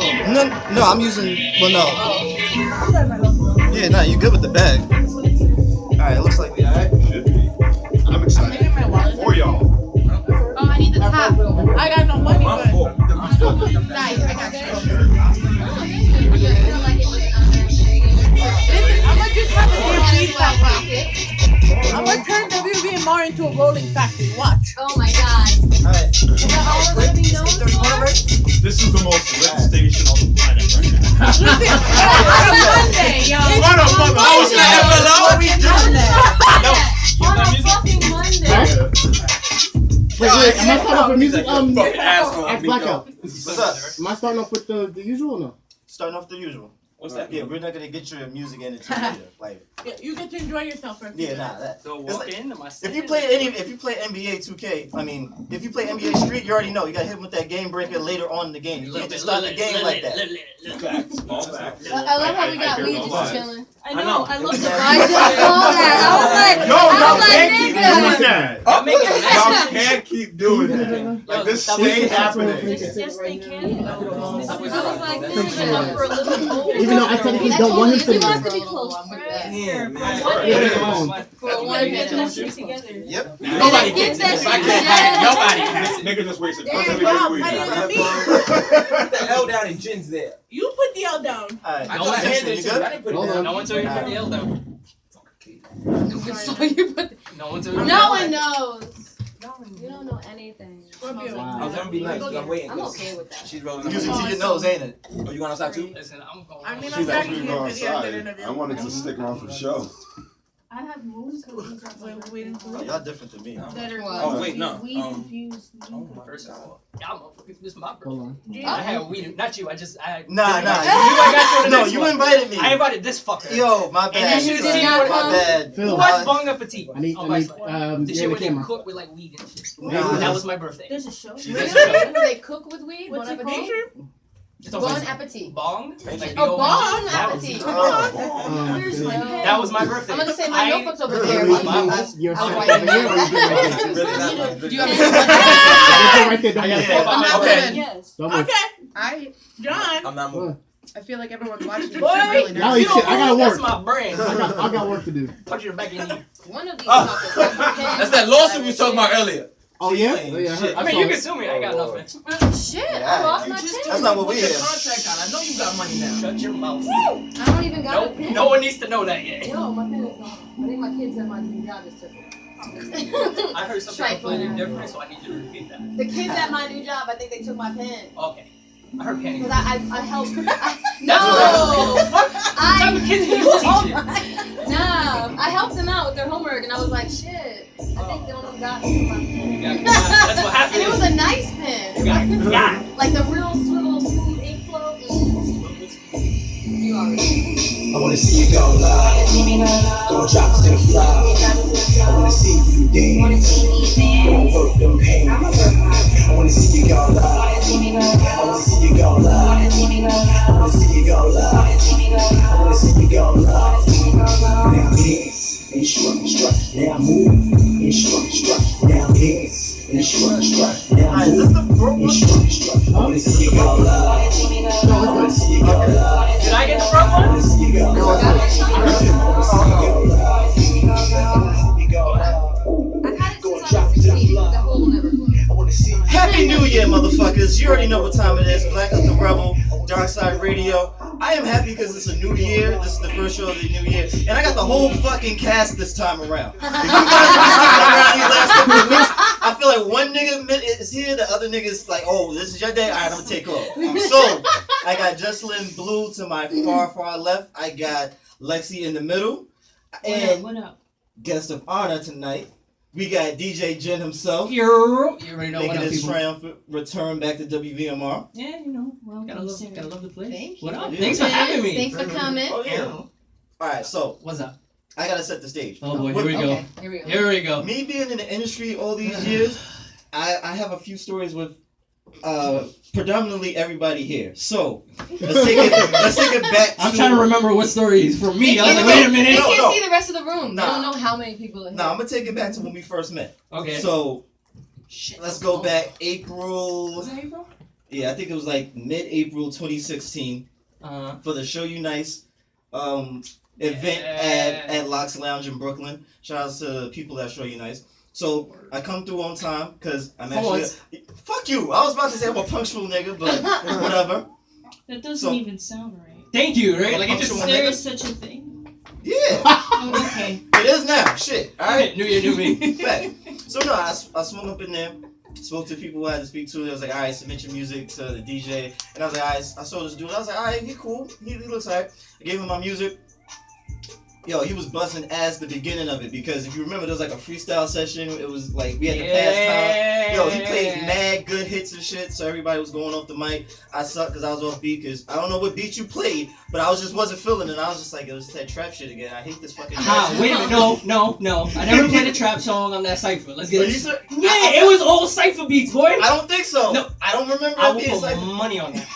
No, I'm using. Well, no. Yeah, no, you good with the bag. All right, it looks like we all right. Should be. I'm excited for y'all. Oh, I need the top. I got no money, My but fault. Nice, I got you. listen, I'm gonna just have a damn feedback. I'm gonna turn WVMR into a rolling factory. Watch. Oh my god. All right. Is that all we're gonna be known for? This is the most lit station on the planet right now. Listen, it's Monday, y'all. What a mother! I was like, hello, what we doing? On a fucking Monday. Wait, am I starting off with music? Fucking asshole. Ask Blackout. What's up? Am I starting off with the usual or no? Starting off the usual. What's that? Yeah, we're not gonna get your music in until later. Like, Yeah, you get to enjoy yourself for a few yeah, nah. minutes. That. So It's walk like, in, am I if you play NBA 2K, I mean, if you play NBA Street, you already know you got hit with that game breaker later on in the game. You can't just start the game like that. Facts. All facts. I love how we got weed just chilling. I know. I love the I just saw that. I was like, Y'all can't keep doing nigga. that. Y'all can't keep doing that. Like this stay happening. Yes, they can. I was like, this is up for a little old. Even though I technically don't want him He sitting wants there. to be close friends. Yeah, man. For one minute. Yep. Nobody Get gets that this. shit I can't have it. together. Nobody has it. Nigga just wasted Damn, perfect wow, weed. I didn't even mean. Put the L down and Jyn's there. You put the L down. All right. I just handed it You to you. good? I didn't put it Hold down. on. No one told you to put the L down. So you put. No one told you. No one knows. You don't know anything. Scrub you. I was gonna be nice, but I'm waiting. I'm 'cause okay with that. She's rolling. Music to your nose, ain't it? Oh, you going outside too? Listen, I'm going. I mean, I'm She's back actually here going for the end of the outside. interview. I wanted to stick around for the show. I have moves. Wait, waiting for Oh, y'all different than me. Oh wait, no. Weed infused. First of all, y'all motherfuckers, this is my Hold birthday. on. I had weed, not you. I had. Nah. You I got you. No, you invited me. I invited this fucker. Yo, my bad. And you should've seen son. what- My bad. Phil. What's Bong Appetit? I need, Oh, my God. The you're shit in the where they camera. cook with like weed and shit. Nah. That was my birthday. There's a show. There's a Really? show. Do they cook with weed? What's Bon it called? appetit? It's Bon always appetit. Bong. Like the Oh, old- bon that was- appetit. Where's my pen? That was my birthday. I'm gonna say my I- notebook's over there. You're I'll write right it there. down. Really not. Do you have any? Right there. I got Yeah. I'm not Okay. moving. Yes. Don't move. Okay. Alright. John. I'm not moving. I feel like everyone's watching you. Boy, Should really Now nervous. you shit. I gotta That's work. my brain. I got work to do. Punch you in the back of your knee. One of these Ah, topics. That's that lawsuit we was talking about earlier. Oh yeah? Shit. Oh, yeah, I heard. I mean, you can sue me. I ain't got nothing. Shit, I Yeah, lost you my just- pen. That's not what we hear. Contract out. I know you got money now. Shut your mouth. I don't even got a No, pen. no one needs to know that yet. Yo, my pen is gone. I think my kids at my new job just took it. I heard something completely different, so I need you to repeat that. The kids at my new job, I think they took my pen. Okay. I heard pennies. Because I helped. No! That's what What type of kids are you teaching? Nah, I helped them out with their homework and I was like, shit, I think they only got me my pen. That's what happened. And it was a nice pen. You got it. Like the real swivel smooth ink flow. You already. I wanna see you go live. Go drop to the fly. I wanna see you dance. Go work them pains. I wanna see you go live. I wanna see you go live. I wanna see you go live. I wanna see you go live. Now dance and strut. Now move and strut. Now dance and strut. Now Alright, is this move the broke and one? strut. I wanna see you go live. I wanna see you go live. Did I get the front I one? wanna see you go live. I wanna see you go live. I've had it since I was 16. The hole never closed. I wanna see you. Happy New Year, motherfuckers. You already know what time it is. Blackout The Rebel, Darkside Radio. I am happy because it's a new year. This is the first show of the new year. And I got the whole fucking cast this time around. If you guys been sticking around these last couple of weeks, I feel like one nigga is here, the other nigga's like, oh, this is your day? Alright, I'm gonna take off. So, I got Jesslyn Blue to my far left. I got Lexi in the middle. And What up? guest of honor tonight, we got DJ Jynn himself. You already know what Making up, his people. triumphant return back to WVMR. Yeah, you know. Well, gotta love the place. Thank What you. up? Thanks for having me. Thanks for coming. Oh yeah. Alright, so What's up? I gotta set the stage. Oh boy, here we go. Okay, here we go. Here we go. Me being in the industry all these years, I have a few stories with predominantly everybody here. So let's take it back to I'm trying to remember what stories for me. I was like, They wait a minute. can't No. see the rest of the room. Nah. They don't know how many people are here. Nah, I'm gonna take it back to when we first met. Okay. So let's go back April. Was that April? Yeah, I think it was like mid-April 2016 for the Show You Nice event at Locks Lounge in Brooklyn. Shout out to the people that Show You Nice. So I come through on time because I'm actually fuck you. I was about to say I'm a punctual nigga, but whatever. That doesn't even sound right. Thank you, right? Like, There is such a thing. Yeah. Oh, okay. It is now. Shit. All right. New year, new me. Fact. So no, I swung up in there, spoke to people who I had to speak to. They was like, all right, submit your music to the DJ. And I was like, all right, I saw this dude. I was like, all right, he cool. He looks all right. I gave him my music. Yo, he was busting ass the beginning of it because if you remember, there was like a freestyle session. It was like we had to pass time. Yo, he played mad good hits and shit, so everybody was going off the mic. I sucked because I was off beat because I don't know what beat you played, but I wasn't feeling it. I was just like, it was that trap shit again. I hate this fucking. Wait a minute, no. I never played a trap song on that cipher. Let's get it. Yeah, it was all cipher beats, boy. I don't think so. No, I don't remember. I will put money on that.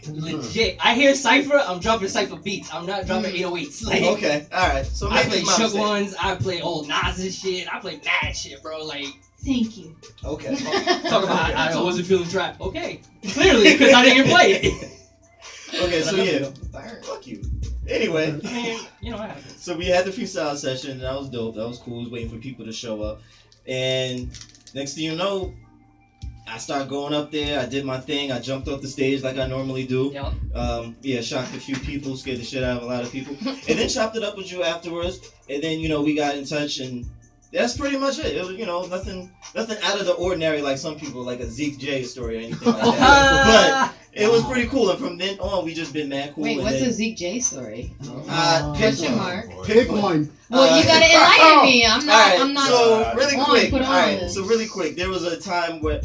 Legit. I hear cipher, I'm dropping cipher beats. I'm not dropping 808s. Like, okay, alright. So I play Shook ones, I play old Nas shit, I play mad shit, bro. Like, thank you. Okay. Talk about I wasn't feeling trap. Okay. Clearly, because I didn't play it. Okay, so yeah. Fuck you. Anyway. I mean, you know what happens. So we had the freestyle session, and that was dope. That was cool. I was waiting for people to show up. And next thing you know, I started going up there. I did my thing. I jumped off the stage like I normally do. Yep. Yeah, shocked a few people, scared the shit out of a lot of people. And then chopped it up with you afterwards. And then, we got in touch, and that's pretty much it. It was, nothing out of the ordinary like some people, like a Zeke J story or anything like that. But it was pretty cool. And from then on, we just been mad cool. Wait, what's a Zeke J story? Question mark. Pick one. Well, you gotta enlighten me. I'm not. Right, I'm not. So really quick. quick. There was a time where,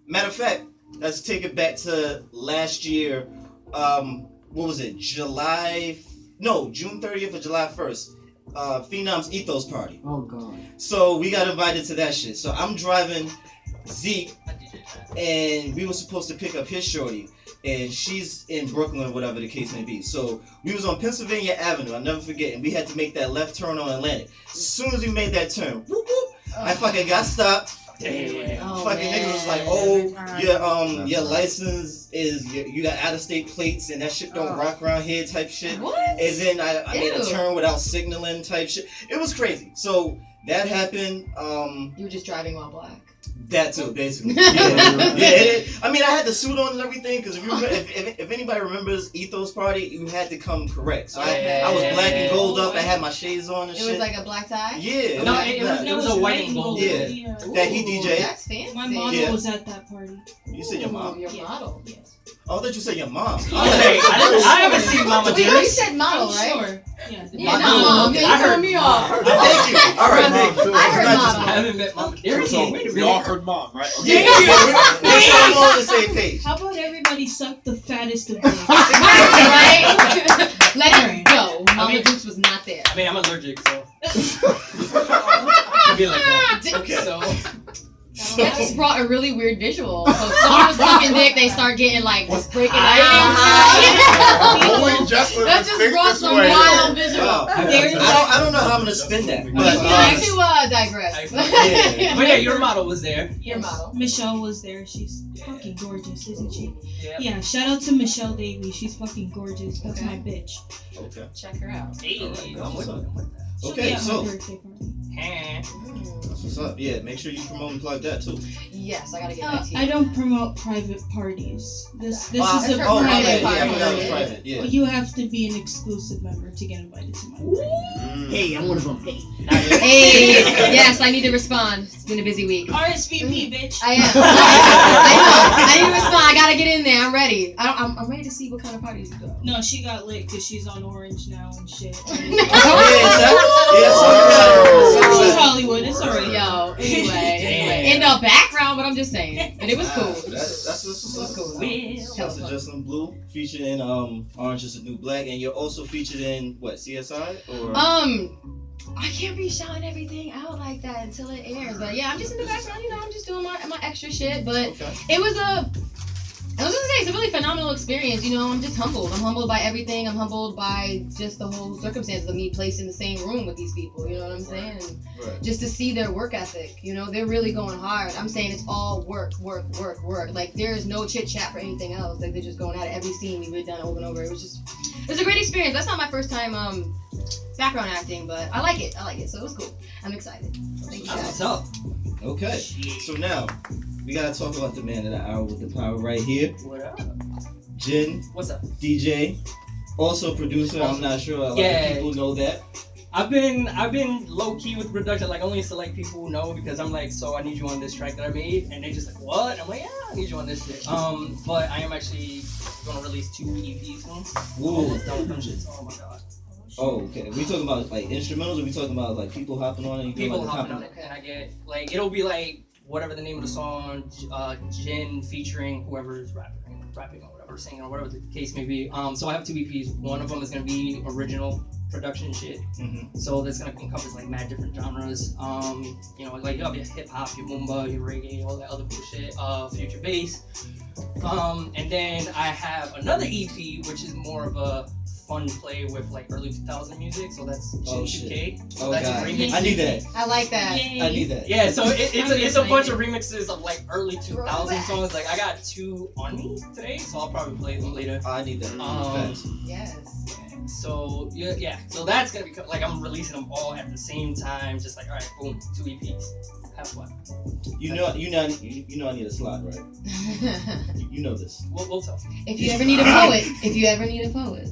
matter of fact, let's take it back to last year. What was it? June 30th or July 1st. Phenom's Ethos party. Oh god. So we got invited to that shit. So I'm driving Zeke, and we were supposed to pick up his shorty. And she's in Brooklyn, whatever the case may be. So we was on Pennsylvania Avenue, I'll never forget, and we had to make that left turn on Atlantic. As soon as we made that turn, whoop, whoop, I fucking got stopped. Damn. Fucking nigga was like, your license is, you got out-of-state plates and that shit don't rock around here type shit. What? And then I made a turn without signaling type shit. It was crazy. So that happened. You were just driving while black. That too, basically. Yeah. I mean, I had the suit on and everything because if anybody remembers Ethos Party, you had to come correct. So I was black and gold up. I had my shades on and shit. It was like a black tie. Yeah. No, it was a white and gold. Yeah. That he DJ. That's fancy. My model was at that party. You said your mom. Your model. Yes. Oh, I thought you said your mom. I haven't seen Mama Wait, Dearest. you said model, right? Sure. Yeah. Yeah, not mom. I You heard threw me off. Thank you. All right, thank you. I heard I model. haven't met Mama Dearest. So, Wait a we all minute. heard mom, right? Yeah, we're all on the same page. How about everybody suck the fattest of them? Right? Let it go. Mama mean- Dukes was not there. I mean, I'm allergic, so. I'll be like that. Okay. So. That just brought a really weird visual. So someone was sucking dick, they start getting like just breaking out. Only Jocelyn That can just think brought this some way. wild visual. Wow. I don't know how I'm gonna spin that, but You like to digress. But yeah, your model was there. Your model. Michelle was there. She's fucking gorgeous, isn't she? Yeah. Yeah, shout out to Michelle Davey. She's fucking gorgeous. That's my bitch. Okay. Check her out. Hey. I'm with it. She'll Okay, be at my so birthday party. that's what's up. Yeah, make sure you promote and plug that too. Yes, I gotta get back to you. I don't promote private parties. This is a Oh, private yeah, I party. forgot it was private. Yeah. You have to be an exclusive member to get invited to my party. Hey, I'm one of them. Hey. Hey, yes, I need to respond. It's been a busy week. RSVP, bitch. I am. I know. I need to respond. I gotta get in there. I'm ready. I'm ready to see what kind of parties you go. No, she got lit because she's on Orange now and shit. She's Hollywood. It's alright. Yo, anyway. In the background, but I'm just saying. But it was cool. That's what's up. Cool. Shouts to Justin Blue, featured in Orange is the New Black, and you're also featured in what, CSI or? I can't be shouting everything out like that until it airs. But yeah, I'm just in the background. I'm just doing my extra shit. But Okay. it was I was gonna say, it's a really phenomenal experience. You know, I'm just humbled. I'm humbled by everything. I'm humbled by just the whole circumstances of me placed in the same room with these people. You know what I'm saying? And just to see their work ethic. You know, they're really going hard. I'm saying it's all work. Like, there's no chit chat for anything else. Like, they're just going at it. Every scene we've done over and over. It was a great experience. That's not my first time background acting, but I like it. So it was cool. I'm excited. Thank you guys. What's up? Okay, so now we gotta talk about the man of the hour with the power right here. What up? Jynn. What's up? DJ, also producer. I'm not sure a lot of people know that. I've been low key with production, like only select people who know because I'm like, so I need you on this track that I made, and they just like, what? I'm like, yeah, I need you on this shit. But I am actually gonna release 2 EPs soon. Almost done with them shits. Oh my god. Oh, okay. We talking about like instrumentals, or we talking about like people hopping on it? People hopping on it, and I get like it'll be like whatever the name of the song, Jynn featuring whoever is rapping or whatever, singing or whatever the case may be. So I have 2 EPs. One of them is gonna be original production shit. So that's gonna encompass like mad different genres. You know, like you'll be hip hop, your boomba, your reggae, all that other bullshit. Future bass. And then I have another EP, which is more of a fun play with like early 2000 music, so that's Jynn 2K. So that's God. a remix. I need that. I like that. I need that. Yeah, so it's a bunch of remixes of like early 2000 songs. Like I got 2 on me today, so I'll probably play them later. I need that. Yes. So yeah, so that's gonna be like I'm releasing them all at the same time, just like all right, boom, 2 EPs. Have fun. You know I need a slot, right? You know this. We'll tell. If you ever need a poet,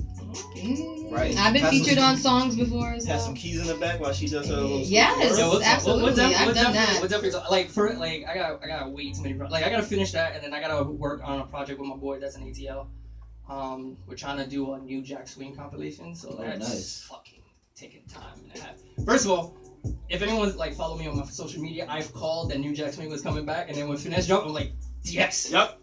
Right. I've been featured on songs before as well. Have some keys in the back while she does her little. Yes, absolutely. I've done that. I gotta way too many. Like I gotta finish that, and then I gotta work on a project with my boy that's an ATL. We're trying to do a New Jack Swing compilation, so that's fucking taking time and a half. First of all, if anyone's like follow me on my social media, I've called that New Jack Swing was coming back, and then when Finesse dropped, I'm like, yes, yep.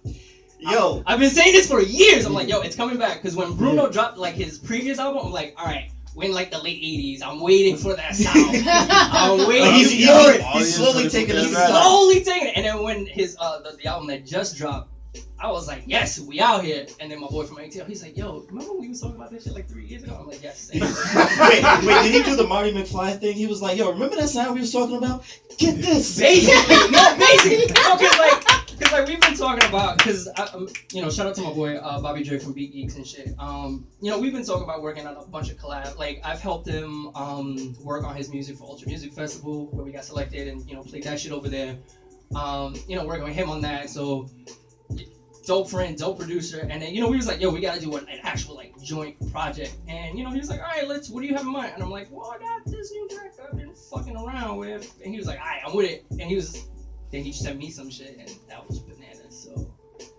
Yo, I've been saying this for years. I'm like, yo, it's coming back. Because when Bruno dropped like his previous album, I'm like, all right, we're in like the late '80s. I'm waiting for that sound. I'm waiting. He's slowly taking it. And then when his the album that just dropped, I was like, yes, we out here. And then my boy from ATL, he's like, yo, remember when we was talking about this shit like 3 years ago? I'm like, yes. wait, did he do the Marty McFly thing? He was like, yo, remember that sound we was talking about? Get this. Basically. No, because like we've been talking about, because you know, shout out to my boy Bobby J from Beat Geeks and shit. You know, we've been talking about working on a bunch of collabs. Like I've helped him work on his music for Ultra Music Festival where we got selected and you know played that shit over there. You know, working with him on that. So dope friend, dope producer, and then you know we was like, yo, we gotta do an actual like joint project. And you know he was like, all right, what do you have in mind? And I'm like, well, I got this new track I've been fucking around with. And he was like, all right, I'm with it. And then he sent me some shit, and that was bananas. So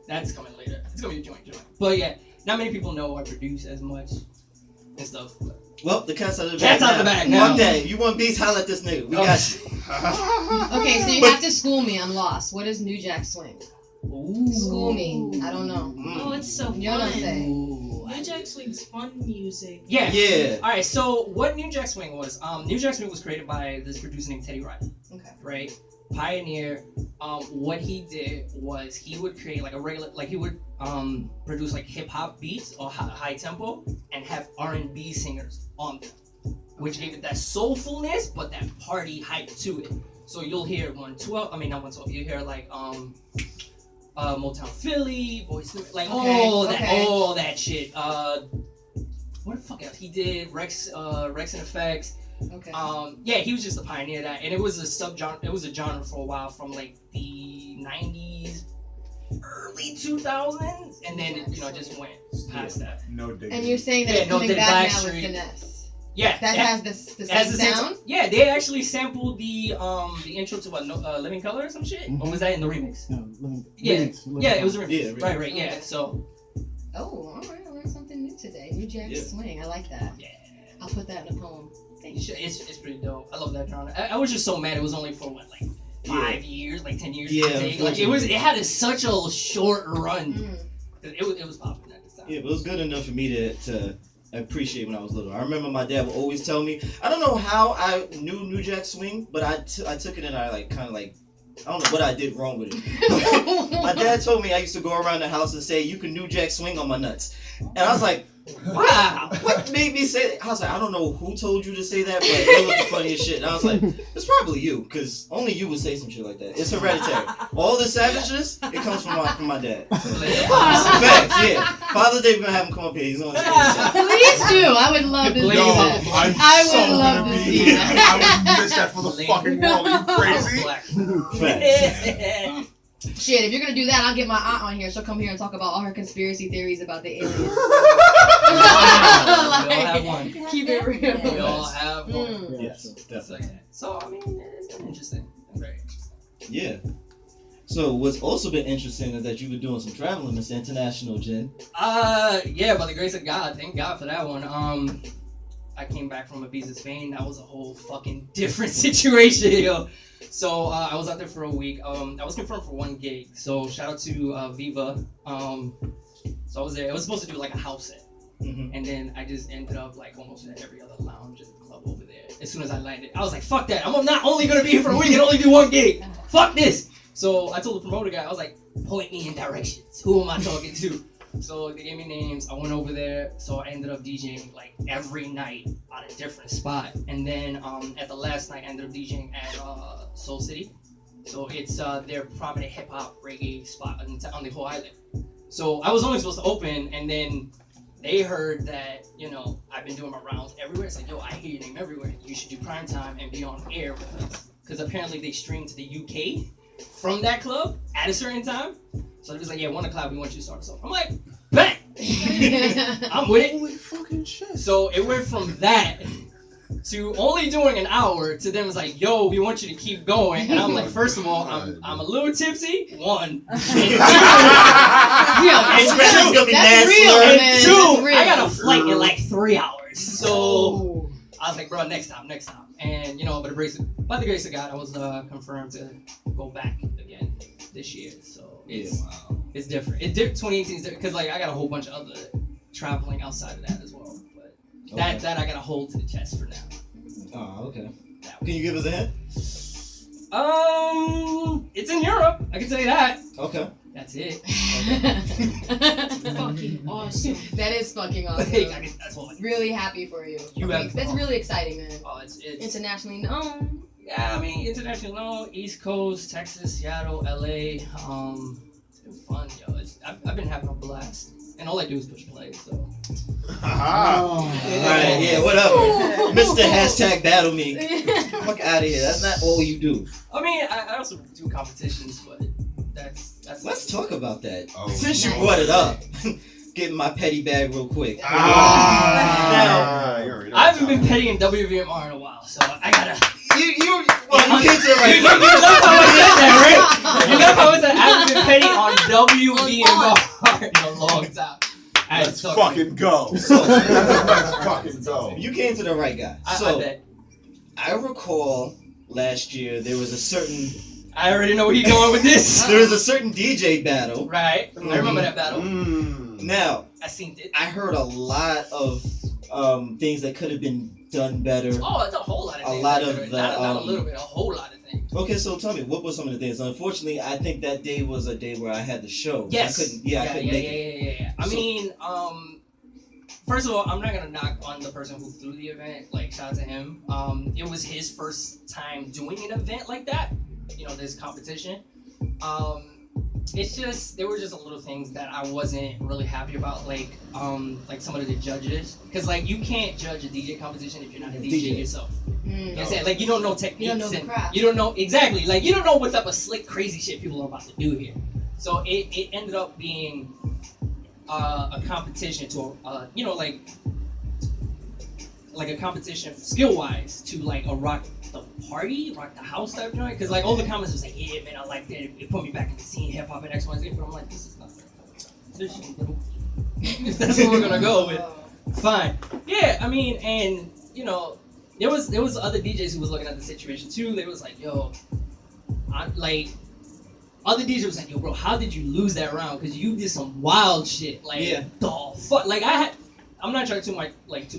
that's coming later. It's gonna be a joint. But yeah, not many people know I produce as much and stuff. But well, the cat's out of the bag. Cat's out the bag now. One day, you want beats, holla at this nigga. We got you. Okay, so you have to school me. I'm lost. What is New Jack Swing? Ooh. School me. I don't know. Oh, it's so fun. You know what I'm saying? New Jack Swing's fun music. Yeah. All right. So what New Jack Swing was? New Jack Swing was created by this producer named Teddy Riley. Okay. Right. Pioneer. What he did was he would create like a regular, like he would produce like hip hop beats or high tempo and have R&B singers on them, which gave it that soulfulness but that party hype to it. So you'll hear 112. I mean not 112. You hear like Motown Philly, Boys, like all that shit. What the fuck else? He did Rex and Effects. Okay. Yeah, he was just a pioneer of that, and it was a subgenre. It was a genre for a while, from like the '90s, early 2000s, and then it, you know, just went past that. No digging. And you're saying that it's coming back now with Finesse. Yeah, that has the same sound. Yeah, they actually sampled the intro to Living Color or some shit. Or was that in the remix? No, it was a remix. Yeah, right. Yeah, so. Oh, all right. I learned something new today. New Jack Swing. I like that. Yeah. I'll put that in a poem. It's pretty dope. I love that genre. I was just so mad it was only for what, like 5 years, like 10 years. Yeah, like it had such a short run. It was popping at the time. Yeah, but it was good enough for me to appreciate when I was little. I remember my dad would always tell me. I don't know how I knew New Jack Swing, but I took it and I like kind of like I don't know what I did wrong with it. My dad told me I used to go around the house and say, "You can New Jack swing on my nuts," and I was like, "Wow, what made me say that?" I was like, "I don't know who told you to say that, but it was the funniest shit." And I was like, "It's probably you, because only you would say some shit like that. It's hereditary. All the savageness, it comes from my dad." Facts, yeah. Father's Day, we're gonna have him come up here. He's gonna Please do. I would love to see that. I would love to see that. I would miss that for the fucking world. Are you crazy? Shit, if you're gonna do that, I'll get my aunt on here. She'll come here and talk about all her conspiracy theories about the aliens. We all have one. Keep it real. We all have one. Yes, definitely. So, I mean, it's been interesting. Very interesting. Yeah. So what's also been interesting is that you've been doing some traveling, Mr. International, Jynn. Yeah, by the grace of God, thank God for that one. I came back from Ibiza, Spain. That was a whole fucking different situation, yo. So I was out there for a week. I was confirmed for one gig. So shout out to Viva. So I was there. I was supposed to do like a house set, and then I just ended up like almost at every other lounge and club over there. As soon as I landed, I was like, "Fuck that! I'm not only gonna be here for a week and only do one gig. Fuck this!" So I told the promoter guy, I was like, "Point me in directions. Who am I talking to?" So they gave me names. I went over there. So I ended up DJing like every night at a different spot. And then at the last night, I ended up DJing at Soul City. So it's their prominent hip hop reggae spot on the whole island. So I was only supposed to open, and then they heard that, you know, I've been doing my rounds everywhere. It's like, yo, I hear your name everywhere. You should do prime time and be on air with us. Because apparently they stream to the UK from that club at a certain time. So it was like, yeah, 1 o'clock, we want you to start us off. I'm like, bang! I'm with it. Holy fucking shit. So it went from that to only doing an hour to them was like, yo, we want you to keep going. And I'm like, first of all, I'm a little tipsy. 1. And 2, and 2, I got a flight in like 3 hours. So I was like, bro, next time. And you know, by the grace of God, I was confirmed to go back again this year. So it's different. 2018 is different because like I got a whole bunch of other traveling outside of that as well. But that I got to hold to the chest for now. Oh, okay. Can you give us a hint? It's in Europe. I can tell you that. Okay. That's it. Fucking awesome. That is fucking awesome. That's what. Really happy for you. That's really exciting, man. Oh, it's internationally known. Yeah, I mean internationally known. East Coast, Texas, Seattle, LA. It's been fun, yo. I've been having a blast, and all I do is push play. So. Alright, yeah, whatever. Mr. Hashtag Battle Me. Fuck out of here. That's not all you do. I mean, I also do competitions, but that's. Let's talk about that. Oh, since you brought it up, getting my petty bag real quick. Now, I haven't been petty in WVMR in a while, so I gotta. You came to the right. You love how I said that, right? You love how I said I haven't been petty on WVMR in a long time. Let's fucking go. Let's fucking go. You came to the right guy. I recall last year there was a certain. I already know where you're going with this. There was a certain DJ battle. Right. I remember that battle. Now, I seen it. I heard a lot of things that could have been done better. Oh, it's a whole lot of things. Not a little bit, a whole lot of things. Okay, so tell me, what were some of the things? Unfortunately, I think that day was a day where I had the show. Yes. I couldn't make it. Yeah. I mean, first of all, I'm not gonna knock on the person who threw the event. Like, shout out to him. It was his first time doing an event like that. You know, this competition. It's just there were just a little things that I wasn't really happy about, like some of the judges, because like you can't judge a DJ competition if you're not a DJ yourself. You know what I'm saying? Like you don't know techniques. You don't know the craft. You don't know exactly. Like you don't know what type of slick, crazy shit people are about to do here. So it ended up being a competition to you know like a competition skill wise to like a rock the house type joint, because like all the comments was like, yeah man, I like that, it put me back in the scene, hip hop and X, Y, Z, but I'm like, this is not if that's what we're gonna go with, fine. Yeah, I mean, and you know, there was other DJs who was looking at the situation too. They was like, yo, other DJs was like, yo bro, how did you lose that round? Because you did some wild shit, like the fuck, like I'm not trying to toot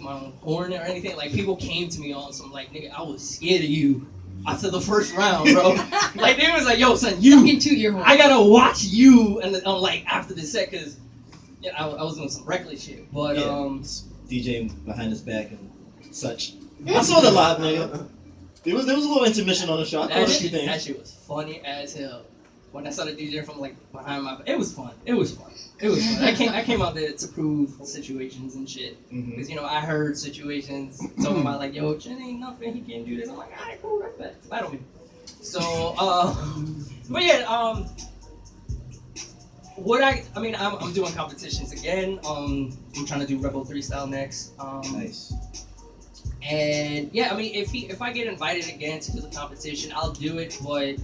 my own horn or anything. Like people came to me on some like, nigga, I was scared of you after the first round, bro. Like they was like, yo, son, you. Fucking 2-year-old. I gotta watch you, and like after the set, cause I was doing some reckless shit, but DJing behind his back and such. I saw the live, nigga. There was a little intermission on the show. I caught a few things. That shit was funny as hell. When I started DJing from like behind my back, it was fun. It was fun. I came out there to prove situations and shit. Because I heard situations talking about like, yo, Jynn ain't nothing. He can't do this. I'm like, alright, cool, that's bad. Battle me. So, but yeah, I'm doing competitions again. I'm trying to do Rebel 3 style next. Nice. And yeah, I mean, if I get invited again to do the competition, I'll do it, but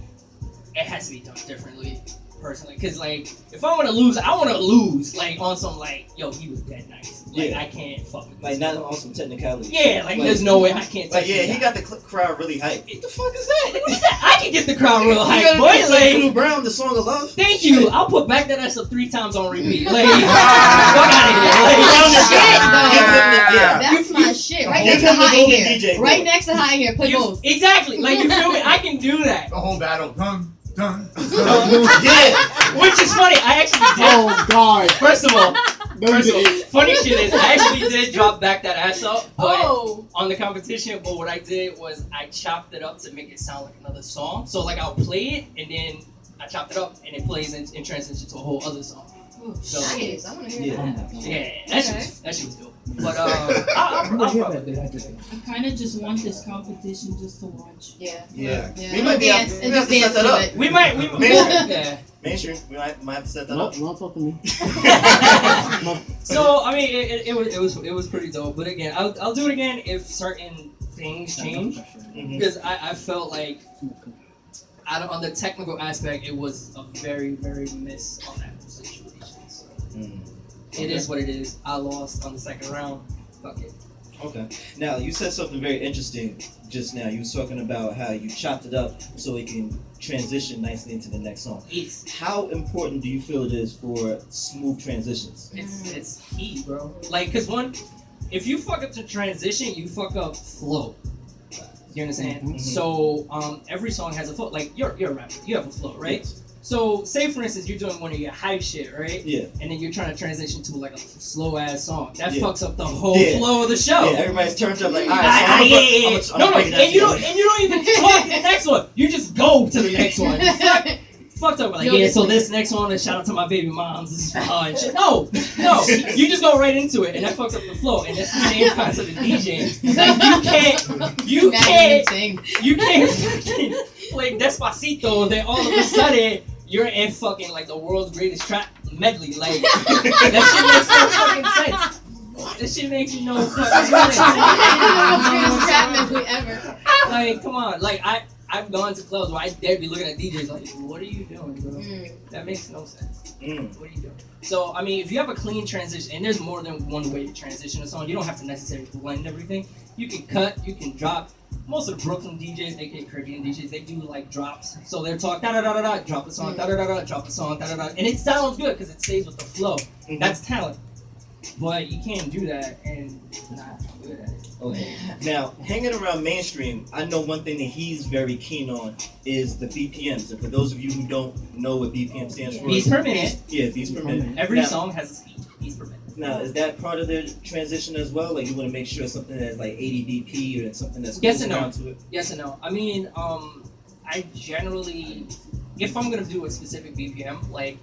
it has to be done differently, personally. Cause like, if I want to lose, I want to lose like on some like, yo, he was dead nice. Like I can't fuck with like not on some technicality. Yeah, like there's no way I can't. Like he got the crowd really hyped. What the fuck is that? What's that? I can get the crowd real hyped, boy. Like Blue Brown, the song of love. Thank you. I'll put back that ass up 3 times on repeat. Like fuck out of here. That's my shit. Right next to high hair. Right next to high hair. Play both. Exactly. Like you feel me? I can do that. The whole battle. Dun. Yeah. Which is funny. I actually did. Oh God. First of all, funny shit is I actually did drop back that ass up, but on the competition. But what I did was I chopped it up to make it sound like another song. So like I'll play it and then I chopped it up and it plays and transitions to a whole other song. So nice. I want to hear that. Yeah, that shit was dope. But I kind of just want this competition just to watch. Yeah. We might be able to set that up. We might. Yeah. Mainstream. We might have to set that up. Don't talk to me. So I mean, it was pretty dope. But again, I'll do it again if certain things change, because I felt like on the technical aspect, it was a very miss on that situation. So it is what it is. I lost on the second round. Fuck it. Okay. Now you said something very interesting just now. You was talking about how you chopped it up so it can transition nicely into the next song. Yes. How important do you feel it is for smooth transitions? It's key, bro. Like, cause if you fuck up the transition, you fuck up flow. You understand? So every song has a flow. Like you're a rapper, you have a flow, right? Yes. So say for instance you're doing one of your hype shit, right? Yeah. And then you're trying to transition to like a slow ass song. That fucks up the whole flow of the show. Yeah, everybody's turned up like, No, and you don't even talk to the next one. You just go to the next one. Fucked up. Like, so this next one is shout out to my baby moms. This is fun. No. You just go right into it, and that fucks up the flow. And that's the same concept of DJing. Like, you can't fucking play Despacito, and then all of a sudden you're in fucking like the world's greatest trap medley. Like that shit makes no fucking sense. This shit makes no fucking sense. Like, come on. Like I've gone to clubs where I dare be looking at DJs like, what are you doing, bro? That makes no sense. What are you doing? So, I mean, if you have a clean transition, and there's more than one way to transition a song, you don't have to necessarily blend everything. You can cut, you can drop. Most of the Brooklyn DJs, aka Caribbean DJs, they do like drops. So they're talking da-da-da-da-da, drop the song, da-da-da-da, drop the song, da-da-da. And it sounds good because it stays with the flow. That's talent. But you can't do that and not good at it. Okay. Now, hanging around mainstream, I know one thing that he's very keen on is the BPMs. And for those of you who don't know what BPM stands for, beats per minute. Yeah, beats per minute. Every song has a speed, beats per minute. Now, is that part of the transition as well? Like, you want to make sure something that's like 80 BP or something that's yes and no. around to it? Yes and no. I mean, I generally, if I'm gonna do a specific BPM, like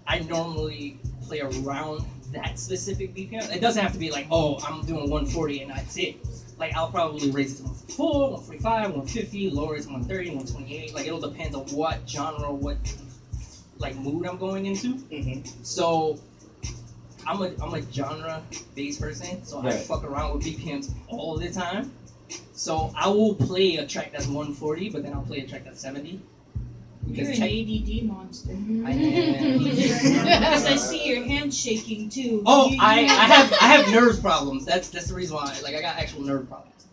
I normally play around that specific BPM. It doesn't have to be like, oh, I'm doing 140 and that's it. Like I'll probably raise it to 144, 145, 150, lower it to 130, 128. Like it'll depend on what genre, what like mood I'm going into. So I'm a genre-based person, so I fuck around with BPMs all the time. So I will play a track that's 140, but then I'll play a track that's 70. You're an ADD monster. I am. Because I see your hands shaking too. Oh, I have nerves problems. That's the reason why. Like I got actual nerve problems.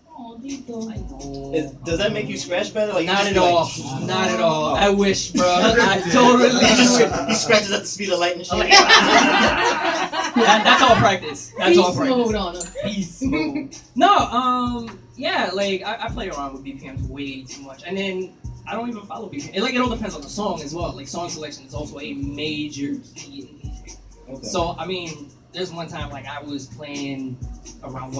Does that make you scratch better? Like, Not at all. Not at all. I wish, bro. I totally. He scratches at the speed of light and shit. That's all practice. That's all practice. Mode on him. Beast mode. No, yeah, like I play around with BPMs way too much, and then I don't even follow BPM. It all depends on the song as well. Like song selection is also a major key in DJ. Okay. So I mean, there's one time like I was playing around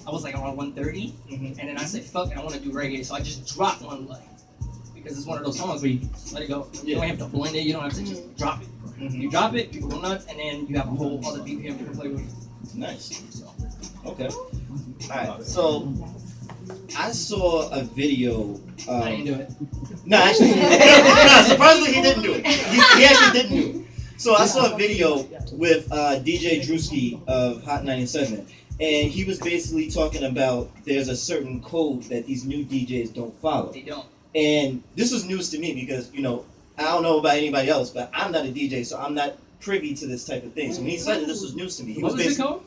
I was like around 130, and then I said fuck it, I want to do reggae, so I just dropped one line because it's one of those songs where you let it go. You don't have to blend it. You don't have to just drop it. You drop it, people go nuts, and then you have a whole other BPM you can play with. Nice. Okay. Alright, so I saw a video. I didn't do it. No, actually, no, surprisingly he didn't do it. He actually didn't do it. So I saw a video with DJ Drewski of Hot 97, and he was basically talking about there's a certain code that these new DJs don't follow. They don't. And this was news to me because, you know, I don't know about anybody else, but I'm not a DJ, so I'm not privy to this type of thing. So when he said it, this was news to me. What was it called?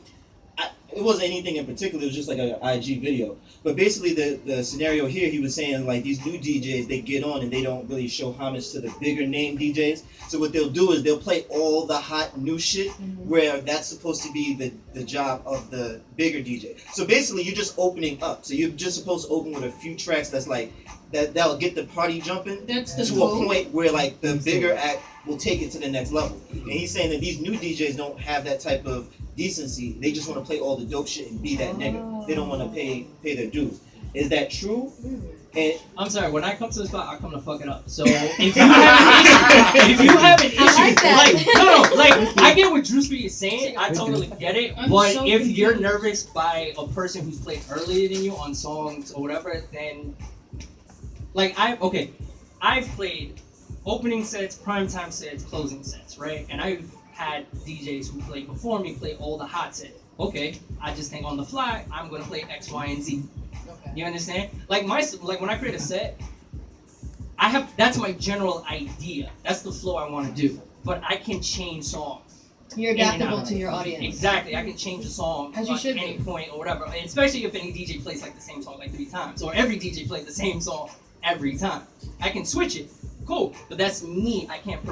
It wasn't anything in particular. It was just like an IG video. But basically, the scenario here, he was saying like these new DJs, they get on and they don't really show homage to the bigger name DJs. So what they'll do is they'll play all the hot new shit, where that's supposed to be the job of the bigger DJ. So basically, you're just opening up. So you're just supposed to open with a few tracks that's like that'll get the party jumping to a point where like the bigger act will take it to the next level. And he's saying that these new DJs don't have that type of decency. They just want to play all the dope shit and be that nigga. They don't want to pay their dues. Is that true? And I'm sorry, when I come to the spot, I come to fuck it up. So if you have an issue, I get what Drewski is saying. I totally get it. But if you're nervous by a person who's played earlier than you on songs or whatever, then I've played opening sets, primetime sets, closing sets, right? And I've had DJs who played before me play all the hot sets. Okay, I just think on the fly, I'm gonna play X, Y, and Z. Okay. You understand? Like when I create a set, that's my general idea. That's the flow I want to do. But I can change songs. You're adaptable to your audience. Exactly. I can change a song at any point or whatever. And especially if any DJ plays like the same song like 3 times, or every DJ plays the same song every time. I can switch it. Cool. But that's me. I can't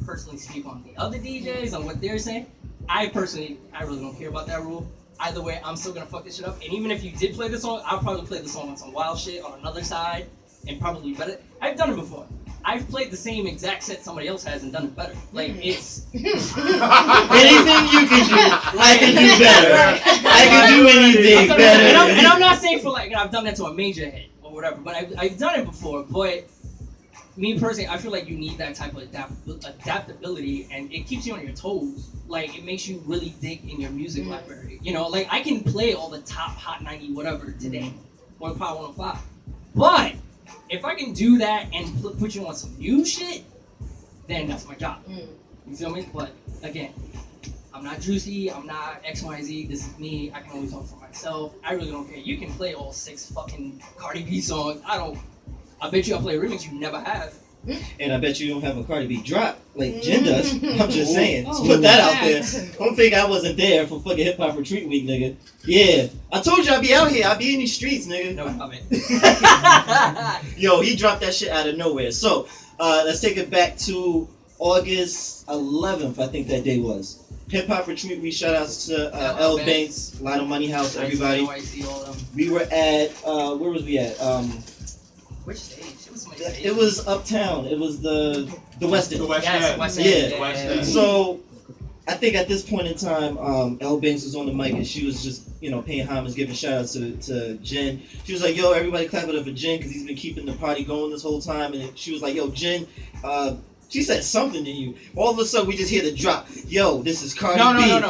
personally speak on the other DJs on what they're saying. I really don't care about that rule. Either way, I'm still gonna fuck this shit up. And even if you did play the song, I'll probably play the song on some wild shit on another side and probably better. I've done it before. I've played the same exact set somebody else has and done it better. Like it's anything you can do, I can do better. I can do anything better. And I'm not saying I've done that to a major hit or whatever, but I've done it before. But me personally, I feel like you need that type of adaptability, and it keeps you on your toes. Like, it makes you really dig in your music library. You know, like, I can play all the top Hot 90 whatever today, or Power 105. But if I can do that and put you on some new shit, then that's my job. You feel me? But, again, I'm not Juicy, I'm not XYZ, this is me, I can only talk for myself. I really don't care. You can play all 6 fucking Cardi B songs. I bet you I'll play a remix you never have. And I bet you don't have a Cardi B drop like Jynn does. I'm just saying. Let's put that out there. Don't think I wasn't there for fucking Hip Hop Retreat Week, nigga. Yeah. I told you I'd be out here. I'd be in these streets, nigga. No comment. Yo, he dropped that shit out of nowhere. So, let's take it back to August 11th, I think that day was. Hip Hop Retreat Week, shout outs to L Banks, Lotto Money House, everybody. We were at, where was we at? Which stage? It was uptown. It was the West End. The West End. Yes, West End. Yeah. West End. So I think at this point in time, L Banks was on the mic and she was just, paying homage, giving shout outs to Jynn. She was like, yo, everybody clap it up for Jynn because he's been keeping the party going this whole time. And she was like, yo, Jynn, she said something to you. All of a sudden, we just hear the drop. Yo, this is Cardi B. No.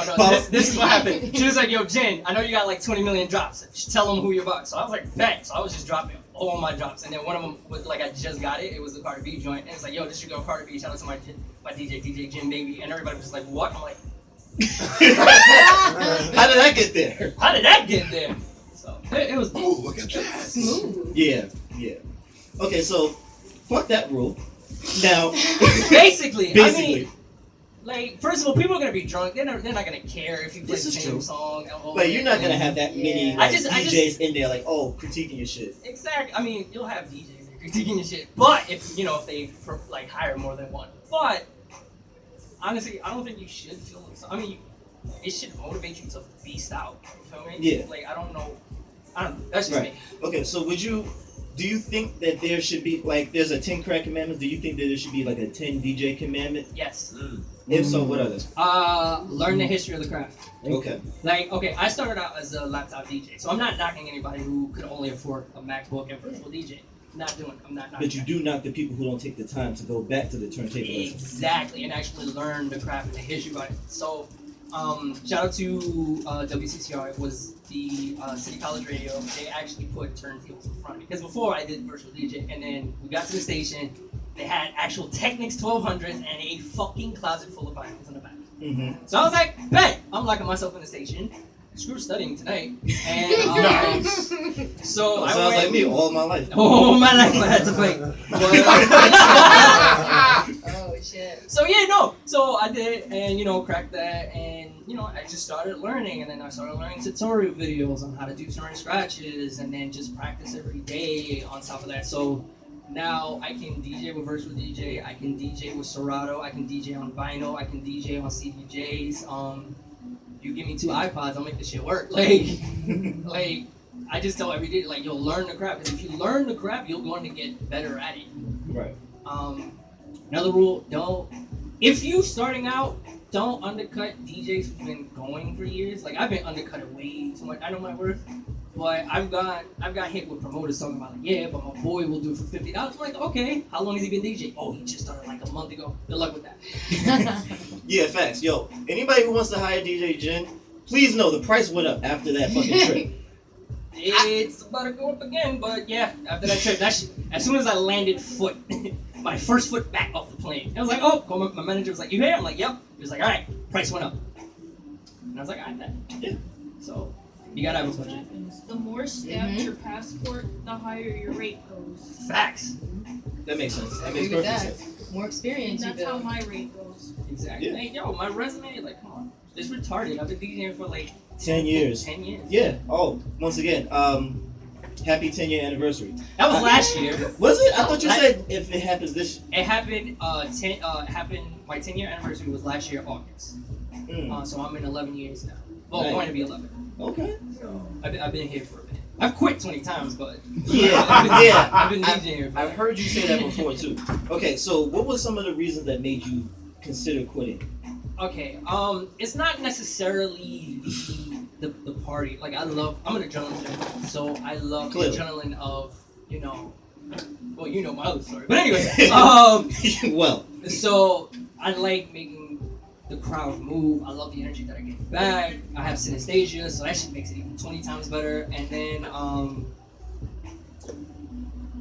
This is what happened. She was like, yo, Jynn, I know you got like 20 million drops. Tell them who you're about. So I was like, bet. So I was just dropping all my drops. And then one of them was like, I just got it. It was the Cardi B joint. And it's like, yo, this should go Cardi B. Shout out to my DJ, Jynn, baby. And everybody was just like, what? I'm like, how did that get there? How did that get there? So it was look at that. Smooth. Yeah. Okay, so fuck that rule. Now, basically, I mean, Like, first of all, people are gonna be drunk. They're not gonna care if you play This the is same true. song. But you're not gonna have that many Yeah. like, I DJs in there like, oh, critiquing your shit. Exactly. I mean, you'll have DJs that are critiquing your shit, but if if they like hire more than one. But honestly, I don't think you should feel. I mean, it should motivate you to beast out. You feel me? Yeah. Like I don't know. That's just Right. me. Okay, so do you think that there should be like there's a 10 crack commandments? Do you think that there should be like a 10 DJ commandment? Yes. If so, what are those? Learn the history of the craft. Okay. Like, okay, I started out as a laptop DJ, so I'm not knocking anybody who could only afford a MacBook and virtual DJ. I'm not knocking. But you do knock the people who don't take the time to go back to the turntable lessons. Exactly, and actually learn the craft and the history about it. So, shout out to WCCR. It was the City College Radio. They actually put turntables in front because before I did virtual DJ, and then we got to the station. They had actual Technics 1200s and a fucking closet full of vinyls in the back. Mm-hmm. So I was like, bet, I'm locking myself in the station. Screw studying tonight. And Nice. so I Sounds went, like me all my life. all my life I had to fight. Oh shit. So yeah, no. So I did, and cracked that, and I just started learning, and then I started learning tutorial videos on how to do certain scratches, and then just practice every day on top of that. So now I can DJ with virtual DJ, I can DJ with Serato, I can DJ on vinyl, I can DJ on CDJs. You give me 2 iPods, I'll make this shit work. Like I just tell every day, like, you'll learn the craft, because if you learn the craft, you're going to get better at it. Right. Another rule: if you starting out, don't undercut DJs who've been going for years. Like I've been undercutted way too much. I know my worth. But I've got hit with promoters talking about like, yeah, but my boy will do it for $50. I'm like, okay, how long has he been DJing? Oh, he just started like a month ago. Good luck with that. Yeah, facts. Yo, anybody who wants to hire DJ Jynn, please know the price went up after that fucking trip. It's about to go up again, but yeah, after that trip, as soon as I landed my first foot back off the plane, I was like, oh, my manager was like, you here? I'm like, yep. He was like, all right, price went up. And I was like, all right, then. Yeah. So you gotta have a budget. The more stamps your passport, the higher your rate goes. Facts. That makes sense. I That makes agree with perfect that. sense. More experience. And that's how my rate goes. Exactly. Yeah. Like, yo, my resume, like, come on. It's retarded. I've been DJing for like 10 years. 10 years. Yeah. Oh, once again, happy 10-year anniversary. That was last year. Was it? I thought you said if it happens this. It happened. My 10-year anniversary was last year, August. So I'm in 11 years now. Well, Nice. going to be 11. Okay. So I've been here for a minute. I've quit 20 times, but Yeah. I've been DJing here. I've heard you say that before too. Okay, so what were some of the reasons that made you consider quitting? Okay. It's not necessarily the party. Like I'm an adrenaline, so I love Clearly. the adrenaline of well, you know my other story. But anyway, Well. so I like making the crowd move. I love the energy that I get back. I have synesthesia, so that shit makes it even 20 times better. And then,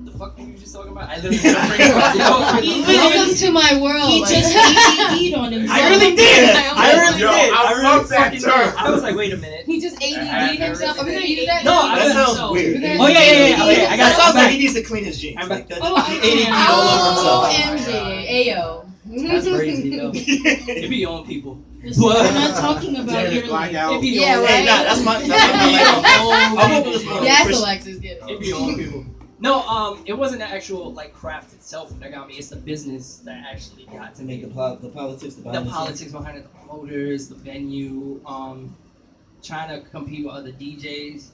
the fuck were you just talking about? I literally don't bring it up. Welcome to my world. He just ADD'd on himself. I really did. Yeah. I really Yo, did. I I really love that fucking term. did. I was like, wait a minute. He just ADD'd himself. Are we gonna use that? No, That sounds weird. Oh yeah. Okay, I got That sounds back. like he needs to clean his jeans. I'm Like back. that, Oh, ADD all over himself. OMG. Ayo. That's crazy, yo. It be on people. Listen, we're not talking about Damn it, your life. Blackout. It be Yeah, on. right. Hey, nah, that's my life. I'm hoping this morning. Yes, Chris- Alexis, get it. It be on people. No, it wasn't the actual like craft itself that got me. It's the business that actually got to to make me. the politics, the The violence. politics behind it, the promoters, the venue, trying to compete with other DJs.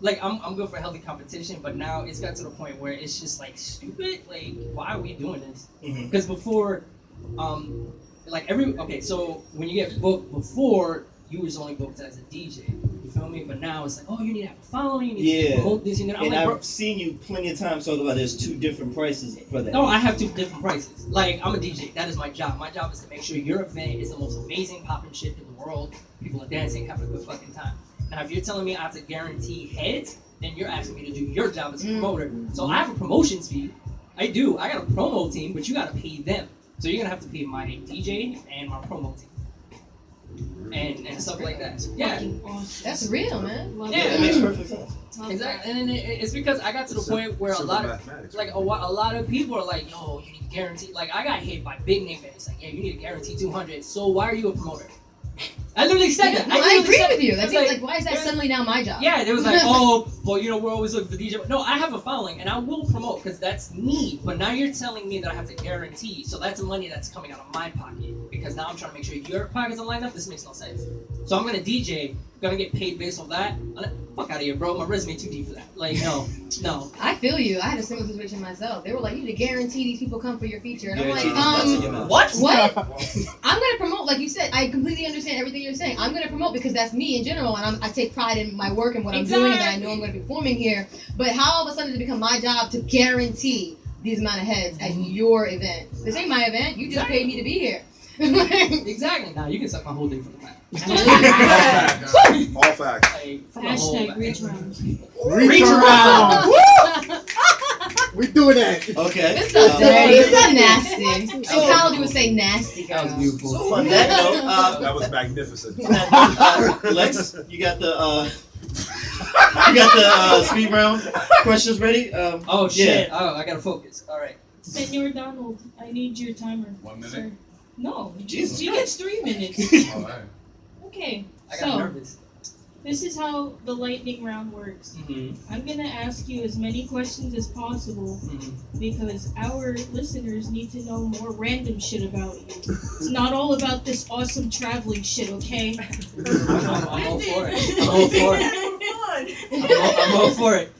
Like I'm good for healthy competition, but now it's got to the point where it's just like stupid. Like, why are we doing this? Mhm. Because before, so when you get booked before, you was only booked as a DJ. You feel me? But now it's like, oh, you need to have a following, you need to promote this, you know. I'm And like, bro, I've seen you plenty of times talk about there's 2 different prices for that. no, I have 2 different prices. Like, I'm a DJ. That is my job. My job is to make sure your event is the most amazing popping shit in the world. People are dancing, having a good fucking time. Now, if you're telling me I have to guarantee heads, then you're asking me to do your job as a promoter. So I have a promotions fee. I do. I got a promo team, but you got to pay them. So you're going to have to pay my DJ and my promo team. and stuff like that. Yeah, Awesome. That's real, man. Love Yeah, It it. makes perfect sense. exactly. And then it's because I got to the point where a lot of people are like, yo, you need to guarantee. Like I got hit by big name bands. Like, yeah, you need to guarantee 200. So why are you a promoter? I literally said that. I literally agree said with it. you. It That's was like, why is that suddenly now my job? Yeah, they was like, oh, well, you know, we're always looking for DJ. No, I have a following, and I will promote because that's me. But now you're telling me that I have to guarantee, so that's money that's coming out of my pocket because now I'm trying to make sure your pockets are lined up. This makes no sense. So I'm gonna DJ, gonna get paid based on that. Fuck out of here, bro. My resume too deep for that. Like, no. I feel you. I had a similar situation myself. They were like, you need to guarantee these people come for your feature. And I'm Yeah, like, that's in your mouth. What? what? I'm gonna promote, like you said. I completely understand everything you're saying. I'm gonna promote because that's me in general, and I take pride in my work and what I'm doing, and that I know I'm gonna be performing here. But how all of a sudden does it become my job to guarantee these amount of heads at your event? This ain't my event. You just paid me to be here. Exactly. Nah, you can suck my whole dick from the back. All facts. Like, from the whole Hashtag back. reach round. Reach around. We doing that. Okay. This stuff dirty. This stuff nasty. In college, you would say nasty. That was girl. beautiful. So on that note, That was magnificent. Lex, you got the speed round questions ready? Oh shit! Oh, I gotta focus. All right. Senor Donald, I need your timer. 1 minute? Sir. No, Jesus she gets 3 minutes. All right. Okay, I got so nervous. this is how the lightning round works. Mm-hmm. I'm gonna ask you as many questions as possible because our listeners need to know more random shit about you. It's not all about this awesome traveling shit, okay? I'm all for it. I'm all for it. I'm all for it.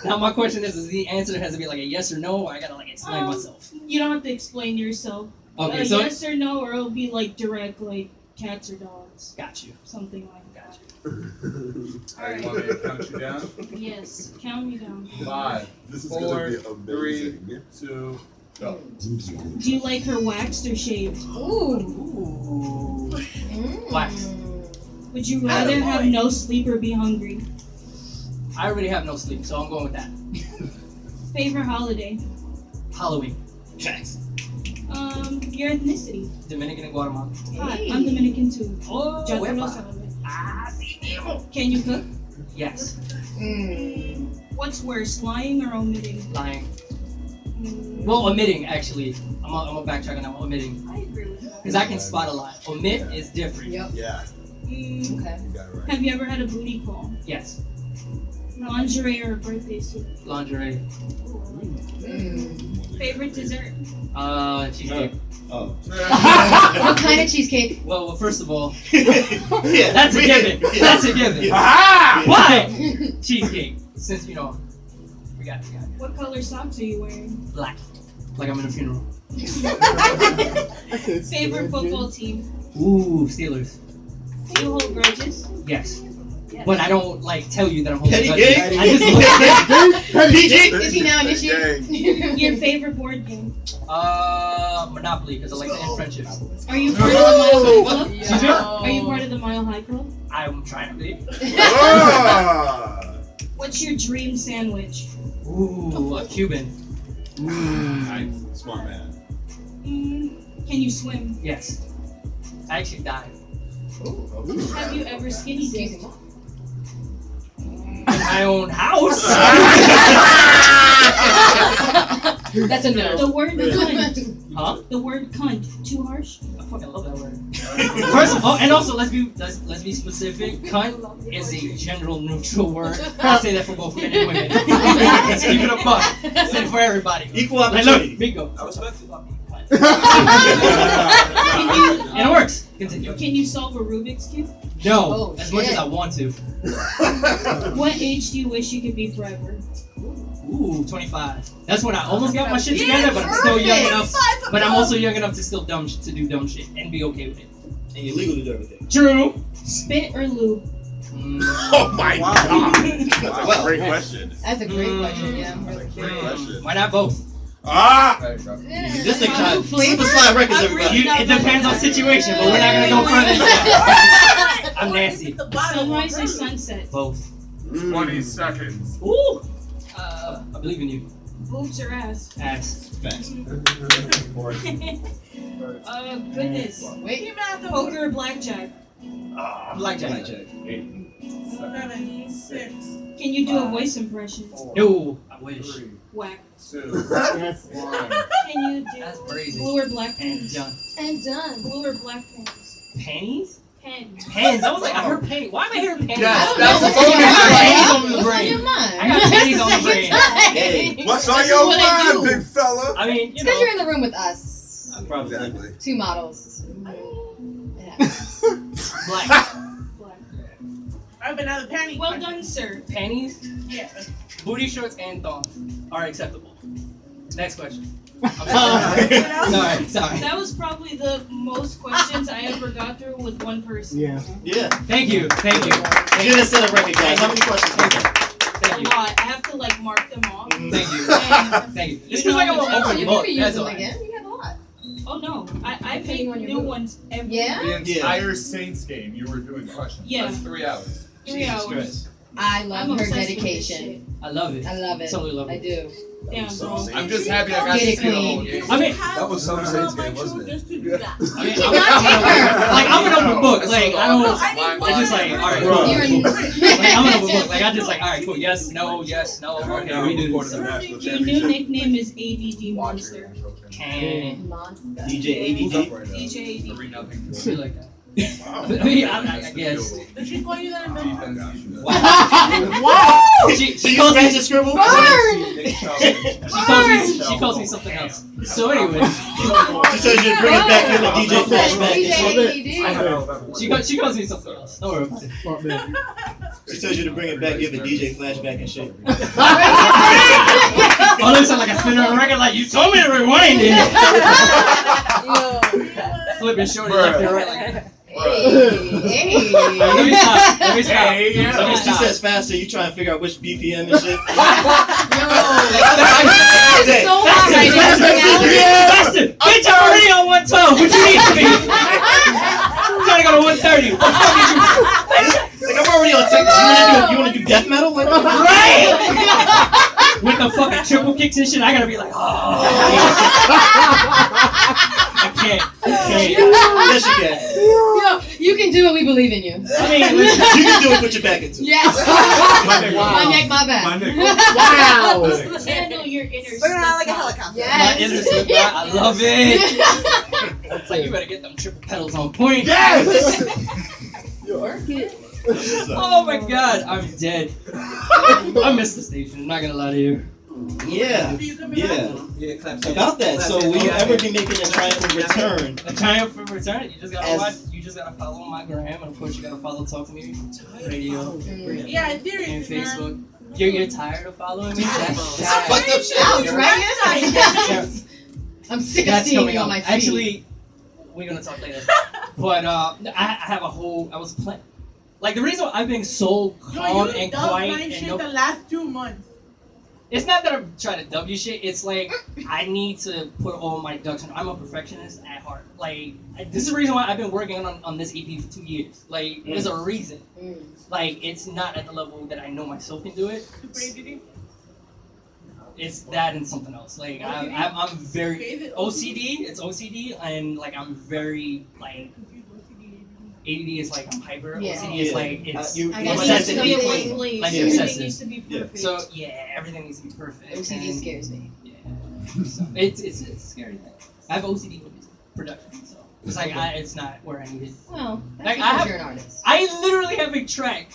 Now my question is the answer has to be like a yes or no, or I gotta like explain myself? You don't have to explain yourself. Okay, so yes or no, or it'll be like direct, like cats or dogs, got you. something like that. Alright, you want me to count you down? Yes, count me down. 5, This is 4, gonna be 3, amazing. 2, go. Do you like her waxed or shaved? Ooh. Wax. Would you rather have no sleep or be hungry? I already have no sleep, so I'm going with that. Favorite holiday? Halloween. Facts. Your ethnicity? Dominican and Guatemala. Hi, I'm Dominican too. Oh, Ya tú lo wepa. sabes. Ah, sí, mismo. Can you cook? Yes. What's worse, lying or omitting? Lying. Well, omitting actually. I'm a backtrack on that one. Omitting. I agree with that. Because I can spot a lie. Omit is different. Yep. Yeah, Okay. you got it right. Have you ever had a booty call? Yes. Lingerie or a birthday suit? Lingerie. Favorite dessert? Cheesecake. Oh. What kind of cheesecake? Well, first of all, Yeah, that's a given. Yeah. That's a given. Aha! Why? Cheesecake. Since, you know, we got it. What color socks are you wearing? Black. Like I'm in a funeral. Favorite football team? Ooh, Steelers. Do you hold grudges? Yes. But I don't, like, tell you that I'm holding Petty grudges. gang? I just look PG? Is he now initiated? Your favorite board game? Monopoly, because I like to end friendships. Are you part of the Mile High Club? Excuse me? Are you part of the Mile High Club? I'm trying to be. Ah! What's your dream sandwich? Ooh, a Cuban. Nice. Smart man. Can you swim? Yes. I actually died. Have you ever skinny dipped? In my own house? That's a no. The word cunt. Huh? The word cunt. Too harsh? I fucking love that word. First of all, and also let's be specific. Cunt is a general neutral word. I say that for both men and women. Let's keep it a buck. Say it for everybody. Equal Like, opportunity. look, bingo. I respect it. And it works. Continue. Can you solve a Rubik's Cube? No, Oh, as much shit. as I want to. What age do you wish you could be forever? Ooh, 25. That's when I almost got my shit together, but I'm still young enough. But I'm also young enough to still do dumb shit and be okay with it. And you're legal to do everything. True. Spit or lube? Oh my god! That's a great question. That's a great question. Yeah, I'm really Great curious. question. Why not both? Ah! This nigga trying to super slide records, everybody. It depends on situation, but we're not gonna go further than that. I'm nasty. Sunrise or sunset? Both. 20 seconds. Ooh. I believe in you. Boobs or ass? Ass. Facts. Goodness. Wait. Poker or blackjack? Blackjack. 76. Can you do a voice impression? No, I wish. Whack. 2. That's one. Can you do That's crazy. blue or black And pens? done. And done. Blue or black pens? Panties? Pens. Pens. I was like, I heard panties. Why am I hearing panties? I don't That's know what's what's on in your your mind. Panties on the What's on brain. your mind? I got panties on the brain. Hey, What's on This is your what I mind, do. big fella? I mean, It's you because you're know. in the room with us. probably. Exactly. 2 models. Yeah. Black. Black. I've been out of panties. Well done, sir. Panties, Yeah. booty shorts, and thongs are acceptable. Next question. I'm sorry. That was probably the most questions I ever got through with one person. Yeah. Yeah. Thank you. You're gonna set a record, guys. How many questions? A Thank you. lot. I have to like mark them off. Mhm. Thank you. And, Thank you. You It's because like I'm know, an Oh, open you book. can reuse That's them all. again. You have a lot. oh no, I Depending make on your new mood. ones every Yeah? The entire Saints game, you were doing questions. Yeah. That's 3 hours. 3 Jesus hours. Christ. I I'm love her obsessed with this dedication. I love it. I love it. Totally love I it. do. Damn, bro. I'm just happy I got to Get it see the whole clean. game. I mean, That was some Saints game, wasn't it? Just to do that. I mean, Did not take her. like I'm an open book. Like I don't. I need It's just like, all right, Bro. cool. You're in- Like I'm an open book. Like I just like, all right, cool. Yes, no, yes, no. Okay, we do this. Your new nickname is ADD Monster. Can Monster. DJ Who's ADD. up right now? DJ ADD. 3-0. be like that. Wow. I mean, I guess. Did she call you that? Defense. Wow. She calls me. scribble? Burn! She calls me something else. So anyway, She tells you to bring it back in the DJ flashback. DJ she calls me something else. Don't worry about it. Fuck man. She tells you to bring it back, give a DJ flashback and shit. Oh, this sounds like a spinner on a record. Like you told me to rewind it. Flipping shorty left and right. Like, Hey, let me stop. Let me stop. Hey, yeah. Let me She stop. says faster, you try and figure out which BPM and shit. Yo, that's so hot right now. Bastard! Bitch, I'm already on 112. What you need from me? I'm trying to go to 130. What the fuck did you? Like I'm already on Texas. You wanna do death metal? Like, Right? With the fucking triple kicks and shit, I gotta be like, oh. I can't. Yes, you can. Yo, you can do it. We believe in you. I mean, listen. You can do it. Put your back into it. Yes. My nigga. My neck, my back. My nigga. Wow. Channel your inner Look around like a Slipknot. helicopter. Yes. My inner Slipknot, I love it. It's like you better get them triple pedals on point. Yes! Work it. Oh my god, I'm dead. I miss the station. I'm not gonna lie to you. Yeah. Yeah. Yeah, clap. About that. So will you ever be making a triumphant return? A triumphant return. You just gotta As- watch. You just gotta follow my gram, and of course you gotta follow Talk to Me Radio Yeah, I did and it. Facebook. You're tired of following me? That's Fucked up shit. Ouch, right? I'm sick of That's seeing coming you up. on my feed. Actually, we're gonna talk later. But I have a whole. I was playing. Like the reason why I've been so calm and quiet and shit no. the last 2 months. It's not that I'm trying to dub you shit. It's like I need to put all my ducks in. I'm a perfectionist at heart. Like this is the reason why I've been working on this EP for 2 years. Like there's a reason. Like it's not at the level that I know myself can do it. It's that and something else. Like I'm very OCD. It's OCD and like I'm very like ADD is like I'm hyper. Yeah. OCD is like it's You- I you got obsessive. used to Be feeling- one place. Like Everything obsessive. needs to be perfect. so yeah, everything needs to be perfect. OCD and- scares me. Yeah. So it's a scary thing. I have OCD with production, so it's like it's not where I need it. Well, that's Like, I because have- you're an artist. I literally have a track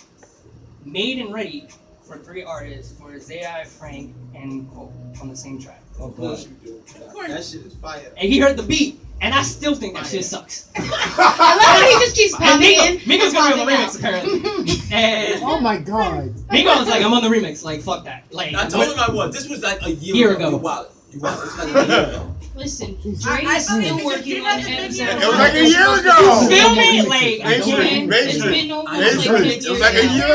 made and ready for 3 artists for Zai, Frank, and Cole on the same track. Of course you do. That shit is fire. And he heard the beat, and I still think that shit sucks. I love how he just keeps And popping in. Miko's gonna be on the popping remix out. apparently. And Oh my god. Miko was like, I'm on the remix. Like, fuck that. Like, I told him I was. This was like a Year ago. You wild. You wild. It's like a year ago. Listen, I Drake is still believe working you on got the M's big out. It was like a year ago. feel me? Like, I Mainstream, can't. It's mainstream. been almost Mainstream. like 10 It was years like a now. year ago.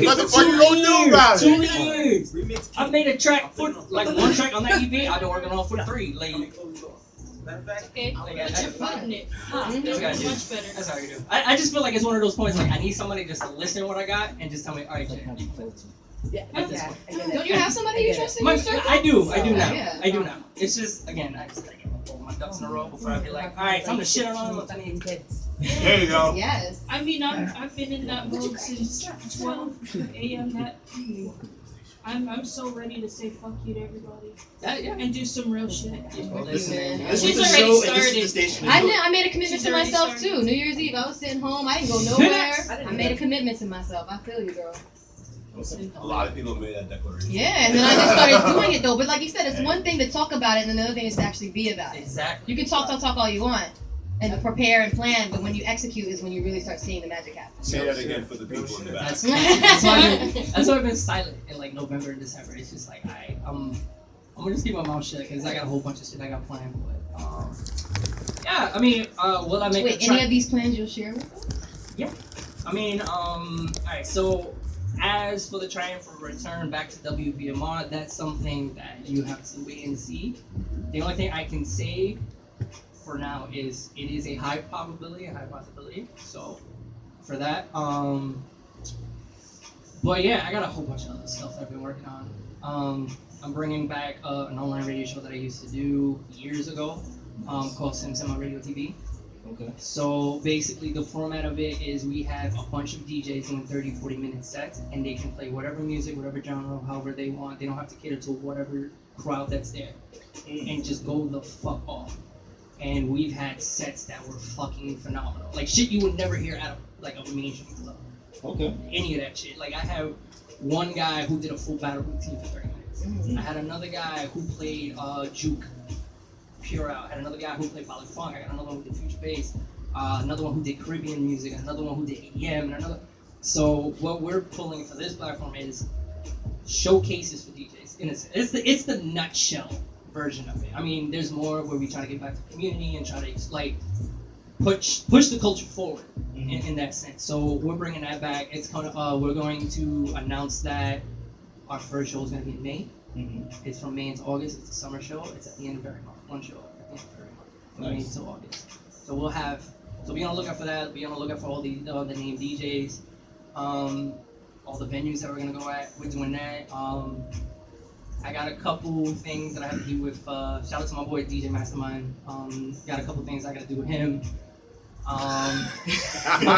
What the fuck you gonna do about 2 it? years. Remix. I've made a track for like 1 track on that EP. I've been working on for 3. Like, Matter of fact, Okay, but you're putting it. Huh, That's what I do. much better. That's how you do. I just feel like it's one of those points. Like, I need somebody just to listen to what I got and just tell me, all right, Jay, you can play this. Yeah, At this point. Don't you have somebody you trust in My- your circle? I do now. Yeah. I do now. It's just again, I just gotta get all my ducks in a row before I be like, all right, time to shit on them. There you go. Yes. I mean, I've been in that mode since 12 a.m. that evening. I'm so ready to say fuck you to everybody and do some real shit. Listen, man. this She's is the already show, and this is started. the station. I made a commitment She's to already myself started. too. New Year's Eve, I was sitting home. I didn't go nowhere. I made a commitment to myself. I feel you, girl. A lot of people made that declaration. Yeah, and then I just started doing it though. But like you said, it's one thing to talk about it, and another thing is to actually be about it. Exactly. You can talk all you want, and prepare and plan, but when you execute is when you really start seeing the magic happen. Say that again for the people in the back. That's why I've been silent in like November and December. It's just like I'm gonna just keep my mouth shut because I got a whole bunch of shit I got planned. But yeah, I mean, will I make? Wait, any of these plans you'll share with us? Yeah, I mean, all right. So as for the triumphant return back to WBMR, that's something that you have to wait and see. The only thing I can say for now is it is a high probability, a high possibility. So for that, but yeah, I got a whole bunch of other stuff that I've been working on. I'm bringing back an online radio show that I used to do years ago, called Sim on Radio TV. Okay. So basically the format of it is we have a bunch of DJs doing 30-40 minute sets, and they can play whatever music, whatever genre, however they want. They don't have to cater to whatever crowd that's there, and just go the fuck off. And we've had sets that were fucking phenomenal, like shit you would never hear out of like a mainstream club. Okay. Any of that shit. Like I have one guy who did a full battle routine for 30 minutes. I had another guy who played juke, pure out. I had another guy who played Bollywood funk. I got another one who did future bass. Another one who did Caribbean music. Another one who did EDM. And another. So what we're pulling for this platform is showcases for DJs. In a sense, it's the nutshell version of it. I mean, there's more where we try to get back to the community and try to like push the culture forward in that sense. So we're bringing that back. It's kind of we're going to announce that our first show is going to be in May. It's from May into August. It's a summer show. It's at the end of every month. One show at the end of every month. From May to August. So we'll have. So be on the lookout for that. Be on the lookout for all the named DJs. All the venues that we're gonna go at. We're doing that. I got a couple things that I have to do with. Shout out to my boy DJ Mastermind. Got a couple things I got to do with him. My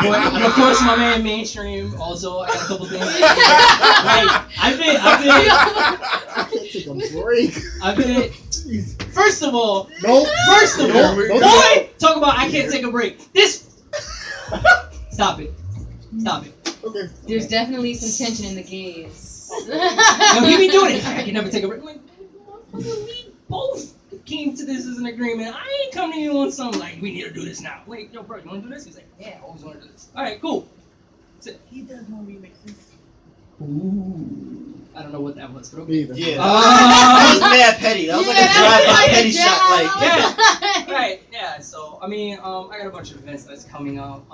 boy, and of course, my man Mainstream. Also, I got a couple things. I can't take a break. I've been. First of all, Nope. boy, talk about I can't take a break. This. Stop it. Okay. There's definitely some tension in the gaze. No, he be doing it. I can never take a break. I'm like, we both came to this as an agreement. I ain't coming to you on something like, we need to do this now. Wait, yo, bro, you want to do this? He's like, yeah, I always want to do this. All right, cool. That's it. He does no remixes. Ooh. I don't know what that was, but okay. Me either. Yeah. That was mad petty. That was like a drive-by petty shot. Like, Yeah. Right, yeah. So, I mean, I got a bunch of events that's coming up.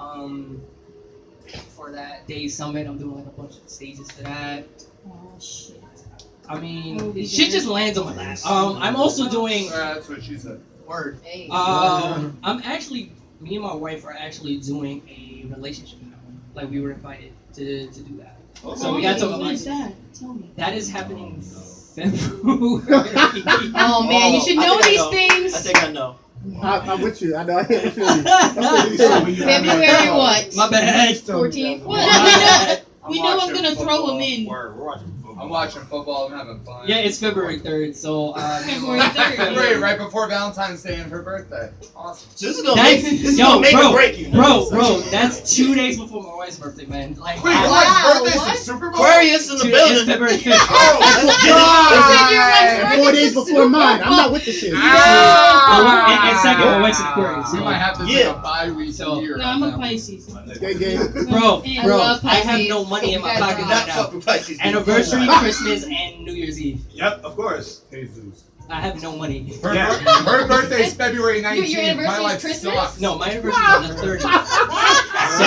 For that Day Summit, I'm doing like a bunch of stages for that. Oh shit. I mean, shit just lands on my lap. I'm also doing. That's what she said. Word. Hey. I'm actually, me and my wife are actually doing a relationship now. Like we were invited to do that. So we got to talk What is about that? Tell me. that is happening February. Oh man, you should know these I things. think I know. I'm with you. I know. I feel you. February what? My bad. 14th. Well, we know I'm gonna throw him in. We're watching football. I'm watching football and having fun. Yeah, it's February 3rd, so February 3rd. February, right before Valentine's Day and her birthday. Awesome. So this is gonna make or break you. Bro, that's 2 days before my wife's birthday, man. Like, Wait, your wife's birthday's the Super Bowl? Aquarius in the it's building. February 5th. Oh, let's get it. 4 days before mine. I'm not with the shit. And second, my wife's Aquarius. We So. might have to take a bye-week year. No, on I'm a that. Pisces. Gang. Bro, I love I have Pisces. no money in my You guys pocket are right Not now. fuck with Pisces. Anniversary, Christmas, and New Year's Eve. Yep, of course. Jesus. I have no money. Her birthday's February 19th. Your anniversary My is life Christmas? sucks. No, my anniversary is on the 30th. So,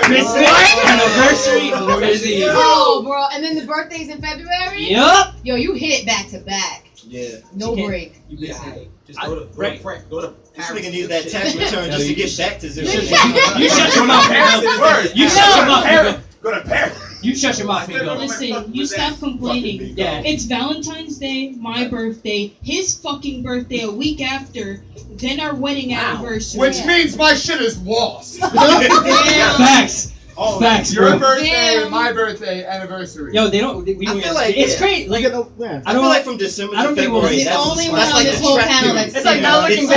Christmas, anniversary, New Year's Eve. Oh, bro, and then the birthday's in February? Yup. Yo, you hit it back to back. Yeah. No You can't- break. You Yeah, listen. just go to Right. go to This Paris. nigga needs that tax return just to get back to zero. You shut your mouth, Paris nigga. is worse. You shut your mouth, nigga. Go to Paris. You shut your mouth, Miguel. Listen, you stop complaining. Yeah. It's Valentine's Day, my birthday, his fucking birthday a week after, then our wedding anniversary. Which means my shit is lost. Facts. Oh, Facts, your bro. birthday, my birthday, anniversary. Yo, they don't. We I don't feel like it's crazy. Like, I feel like from December to February, the that's only one that's on like this the whole trap panel period. that's saying that. It's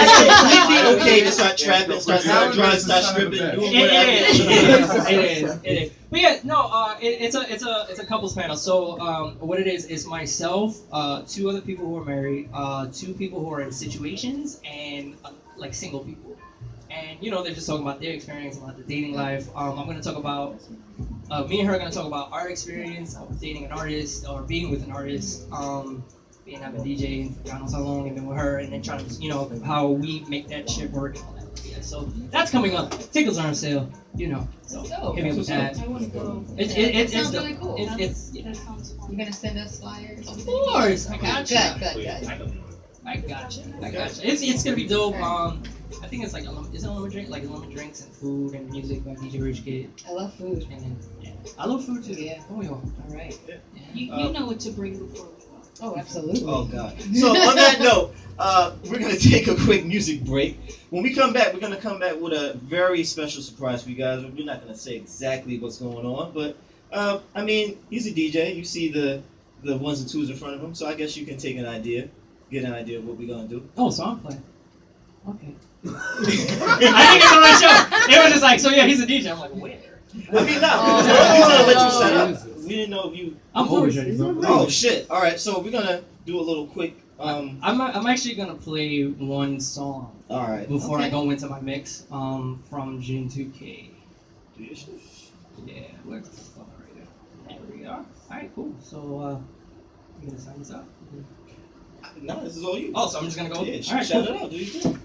like okay to start trapping, start selling drugs, start stripping, doing whatever. It is. But yeah, no. It's a couples panel. So what it is myself, 2 other people who are married, 2 people who are in situations, and like single people. And you know, they're just talking about their experience, about the dating life. I'm going to talk about, me and her are going to talk about our experience of dating an artist or being with an artist, being I've been DJing for God knows how long, and then with her, and then trying to, you know, how we make that shit work and all that. Yeah, so that's coming up. Tickets are on sale, you know. So hit me up with that. I want to go. It's sounds dope. really cool. That sounds fun. You're gonna send us flyers? Of course, I got you. Good. I gotcha. It's gonna be dope. I think it's like it's a lemon drink, like lemon drinks and food and music by DJ Rich Kid. I love food. And then, yeah. I love food too. Yeah. Oh yeah. All right. Yeah. You know what to bring before we go. Oh, absolutely. Oh god. So on that note, we're gonna take a quick music break. When we come back, we're gonna come back with a very special surprise for you guys. We're not gonna say exactly what's going on, but I mean, he's a DJ. You see the 1s and 2s in front of him, so I guess you can take an idea, get an idea of what we're gonna do. Oh, so I'm playing. Okay. I think it's on my show. They were just like, so yeah, he's a DJ. I'm like, where? I mean, no, we want to let you set up. We didn't know if you. I'm always ready. Oh shit! All right, so we're gonna do a little quick. I'm actually gonna play one song. All right. Before I go into my mix, from Jynn 2K. Do your shit. Yeah, where's the song right there? There we are. All right, cool. So, you gonna sign this up? No, this is all you. Oh, so I'm just gonna go. Yeah, all right, shout cool. it out. Do your thing.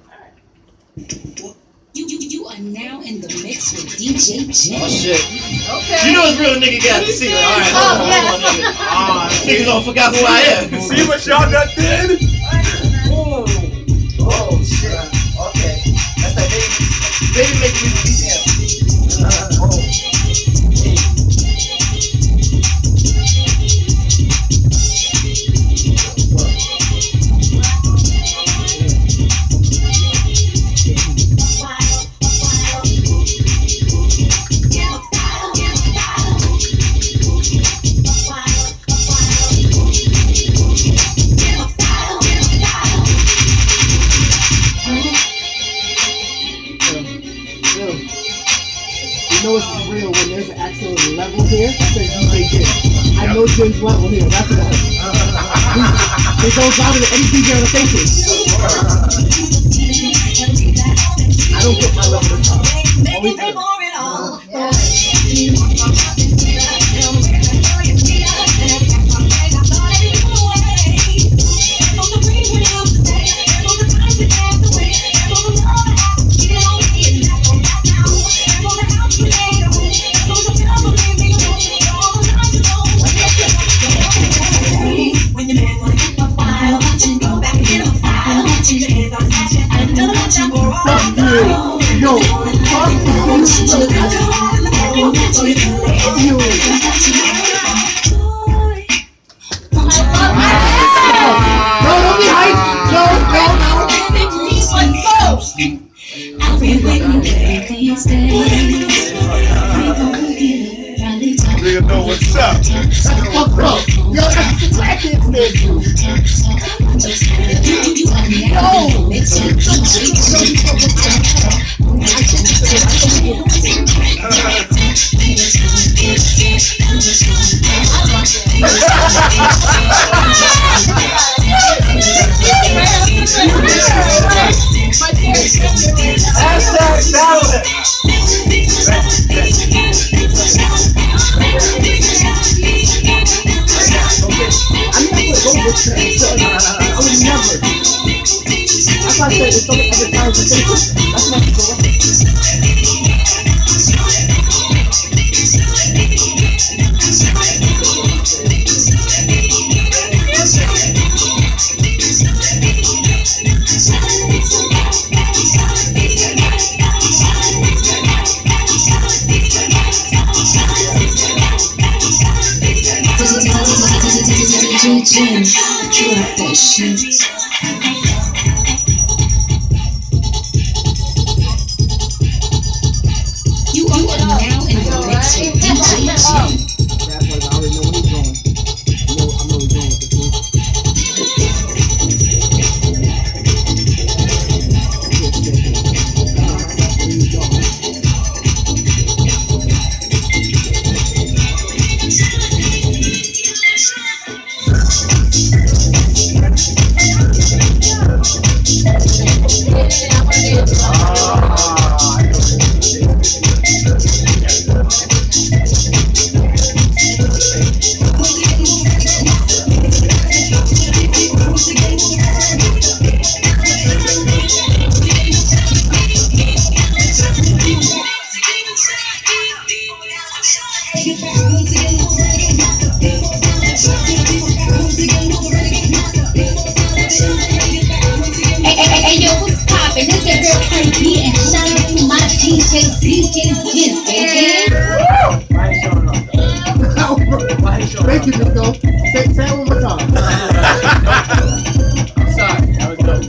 You are now in the mix with DJ Jynn. Oh shit. Okay. You know it's real nigga got to see it. Alright, hold on, nigga. Niggas don't forgot who I am. See what y'all done did? Oh shit. Okay. That's that baby make music You know it's real when there's an actual level here. I say DJ Jynn. I know Jyn's level here. That's what it goes down to any DJ on the station. I don't put my level to top. Always Yo, Nigga know what's up. that's fucked up. Yo, that's the blackheads I would never. That's why I said it's so many other times to say this. That's not to go DJ Jynn, drop that shit. You are now in the mix with DJ Jynn. That was, I already know where he's going. I know he's going with this one. Hey, yo, what's poppin'? This your girl Cardi and shout out to my DJ Jynn, baby. Thank you, Nico. Say it one more time. I'm sorry. That was good.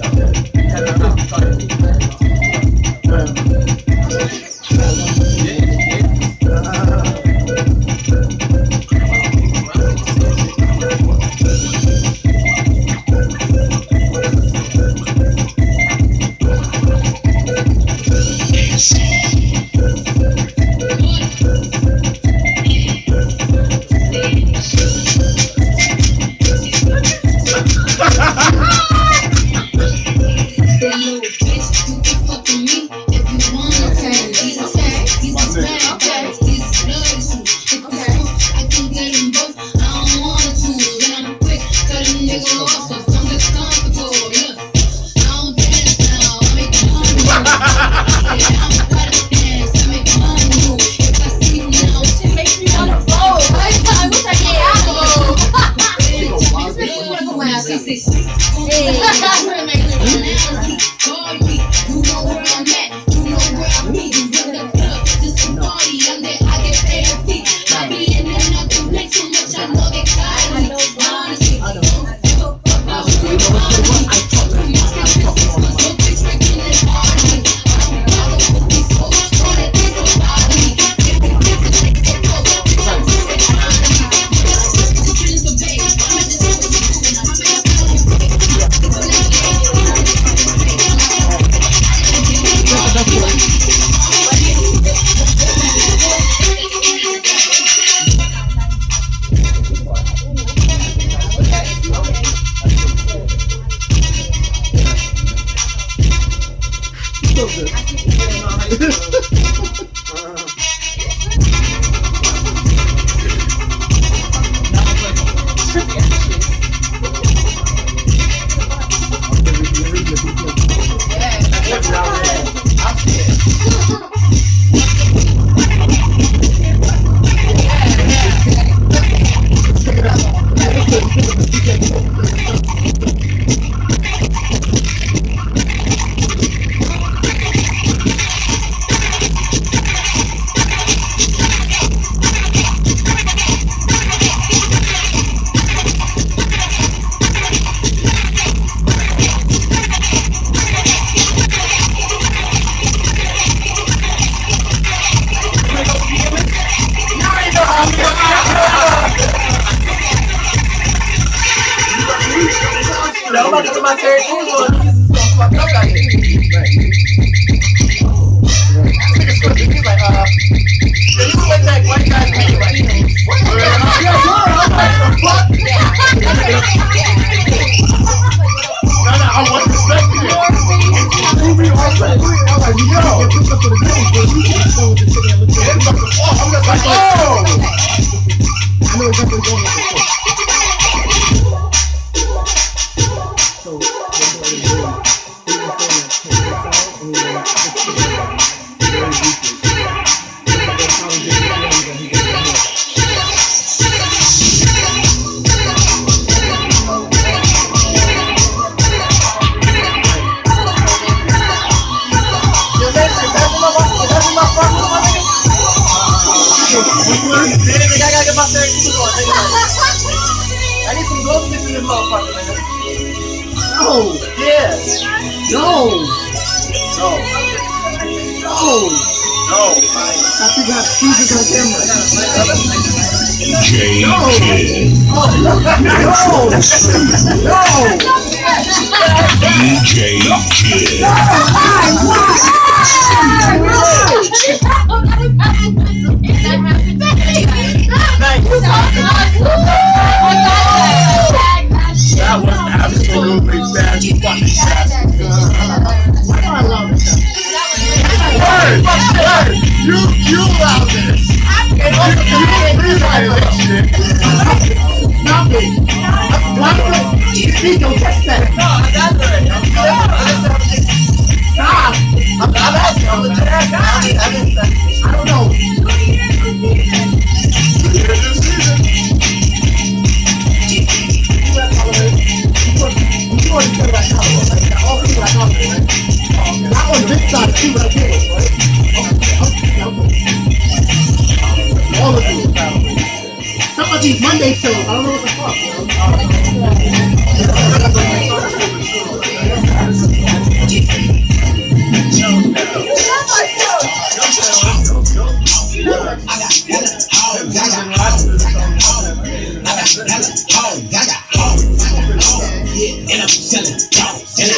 I'm about to get my third shoes on. Niggas is gonna fuck up out here. He's like, you look like that white guy name. Like, what? No, I wasn't expecting it. I'm like, yo. I'm just like, oh. I know exactly what going on. I gotta get my third shoes on. I need some glow sticks in this motherfucker, man. No. Yeah. No. No. No. No. I think I have seasons on camera. No. DJ Kid. That was absolutely fantastic. Why do I love it? Word! You love this. You rewrite that shit. Stop it. Please don't touch that. No, I got it already. Stop. I'm asking. I'm legit asking. I don't know. That on this side, see what I did, right? All of you. Some of these Monday shows, I don't know what the fuck, And I'm selling dogs. And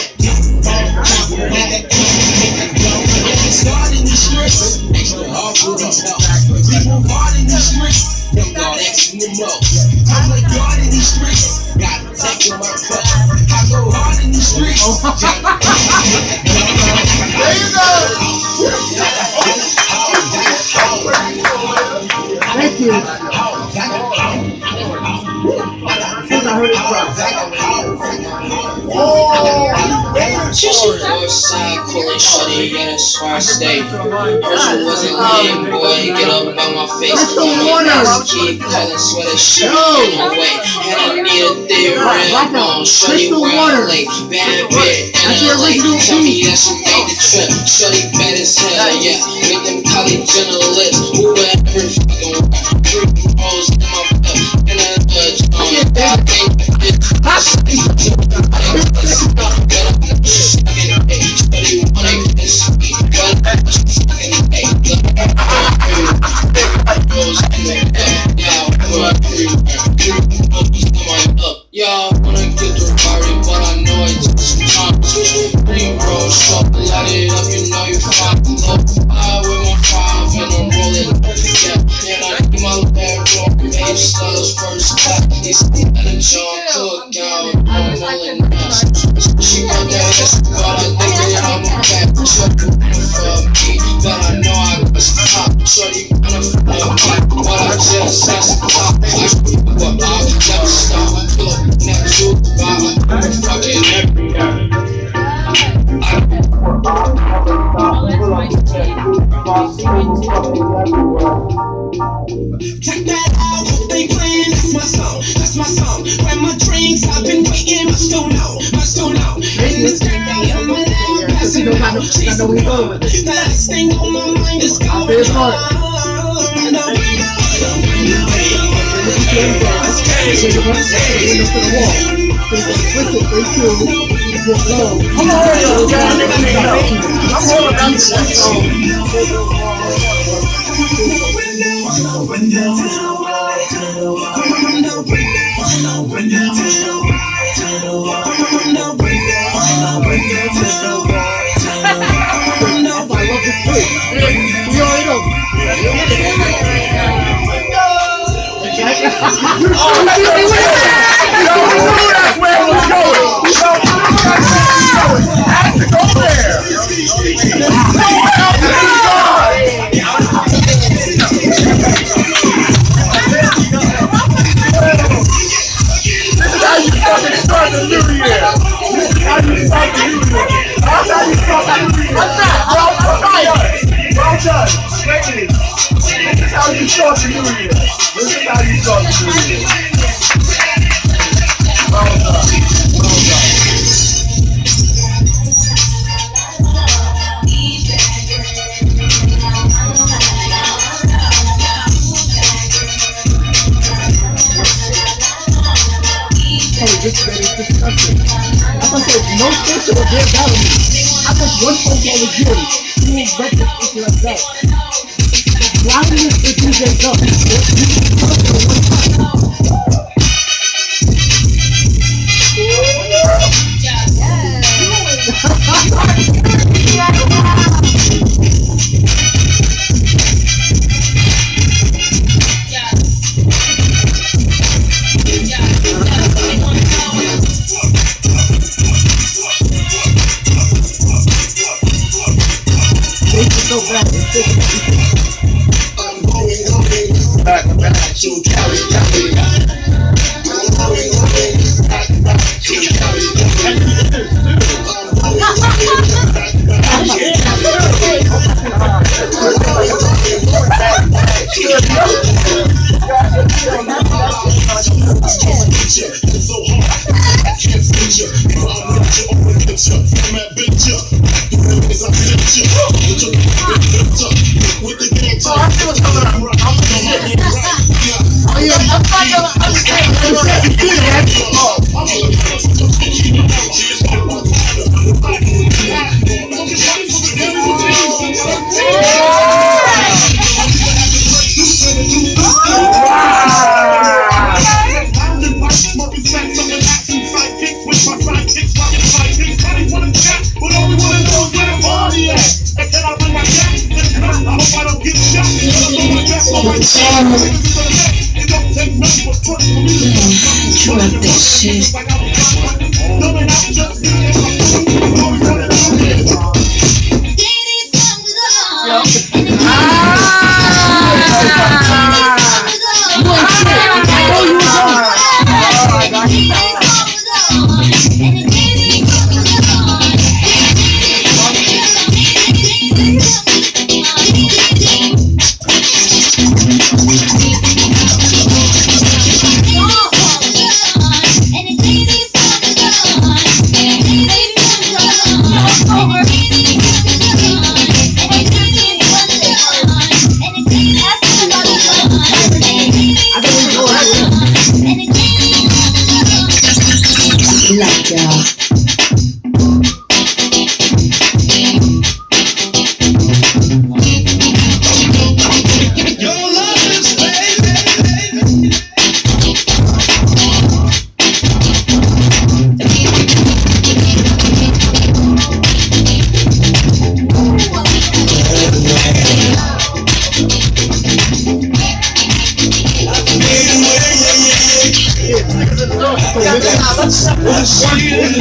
started in the streets. Extra hard for these dogs. People hard in the streets. Them God X in the most. I'm like God in the streets. Got tech in my cup. I go hard in the streets. There you go. Thank you. Since I heard it drop. Northside, pulling shorty, yeah, that's where I stay. Heard you wasn't lame, boy, get up on my face. Keep calling, swear that shit away. And I need a theory on, shorty where I lay. Bad bitch, and LA, tell me that she made the trip. Shorty bad as hell, yeah, with them college journalists. Whoever fucking three holes in my butt, and I judge on. I think it's y'all wanna get the party, but I know it takes some time. Green roll, shop, light it up, you know you fine. Low five with my five, and I'm rolling. Yeah, and I keep my bedroom, babe, styles first class. These and a John Cookout, I'm rolling up. She got that ass, but I think that I'm a bad check for me. But I know I was top. Shorty wanna fuck me, but I just asked to top. I shoot but I'll never stop. Look, never shoot about I'm fucking every day. Check that out, what they playing, that's my song, that's my song. Grab my drinks, I've been waiting, much too long. And this girl in my lap, passing out, she's the one. The last thing on my mind is going on. That's where it was going. I had to go there. This is how you fucking start the new year. This is how you start the new year. That's how you start the new year. What's that? Well done. This is how you start the new year. This is how you start the new year. Well done. Well done. That's it. That's what I said. No fish or their battle me. I took one phone call with Jynn. He won't break this issue like that. Blindness is DJ's up. So bad. I'm going back to Cali. Drop this shit.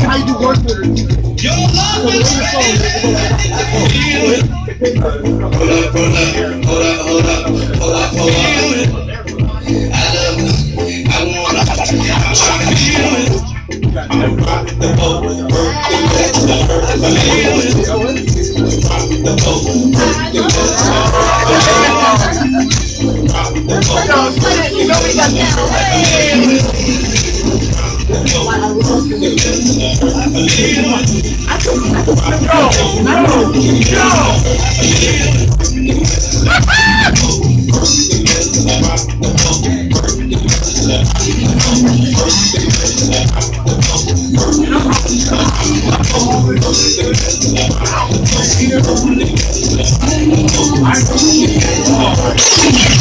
How you do work with it? Your love is I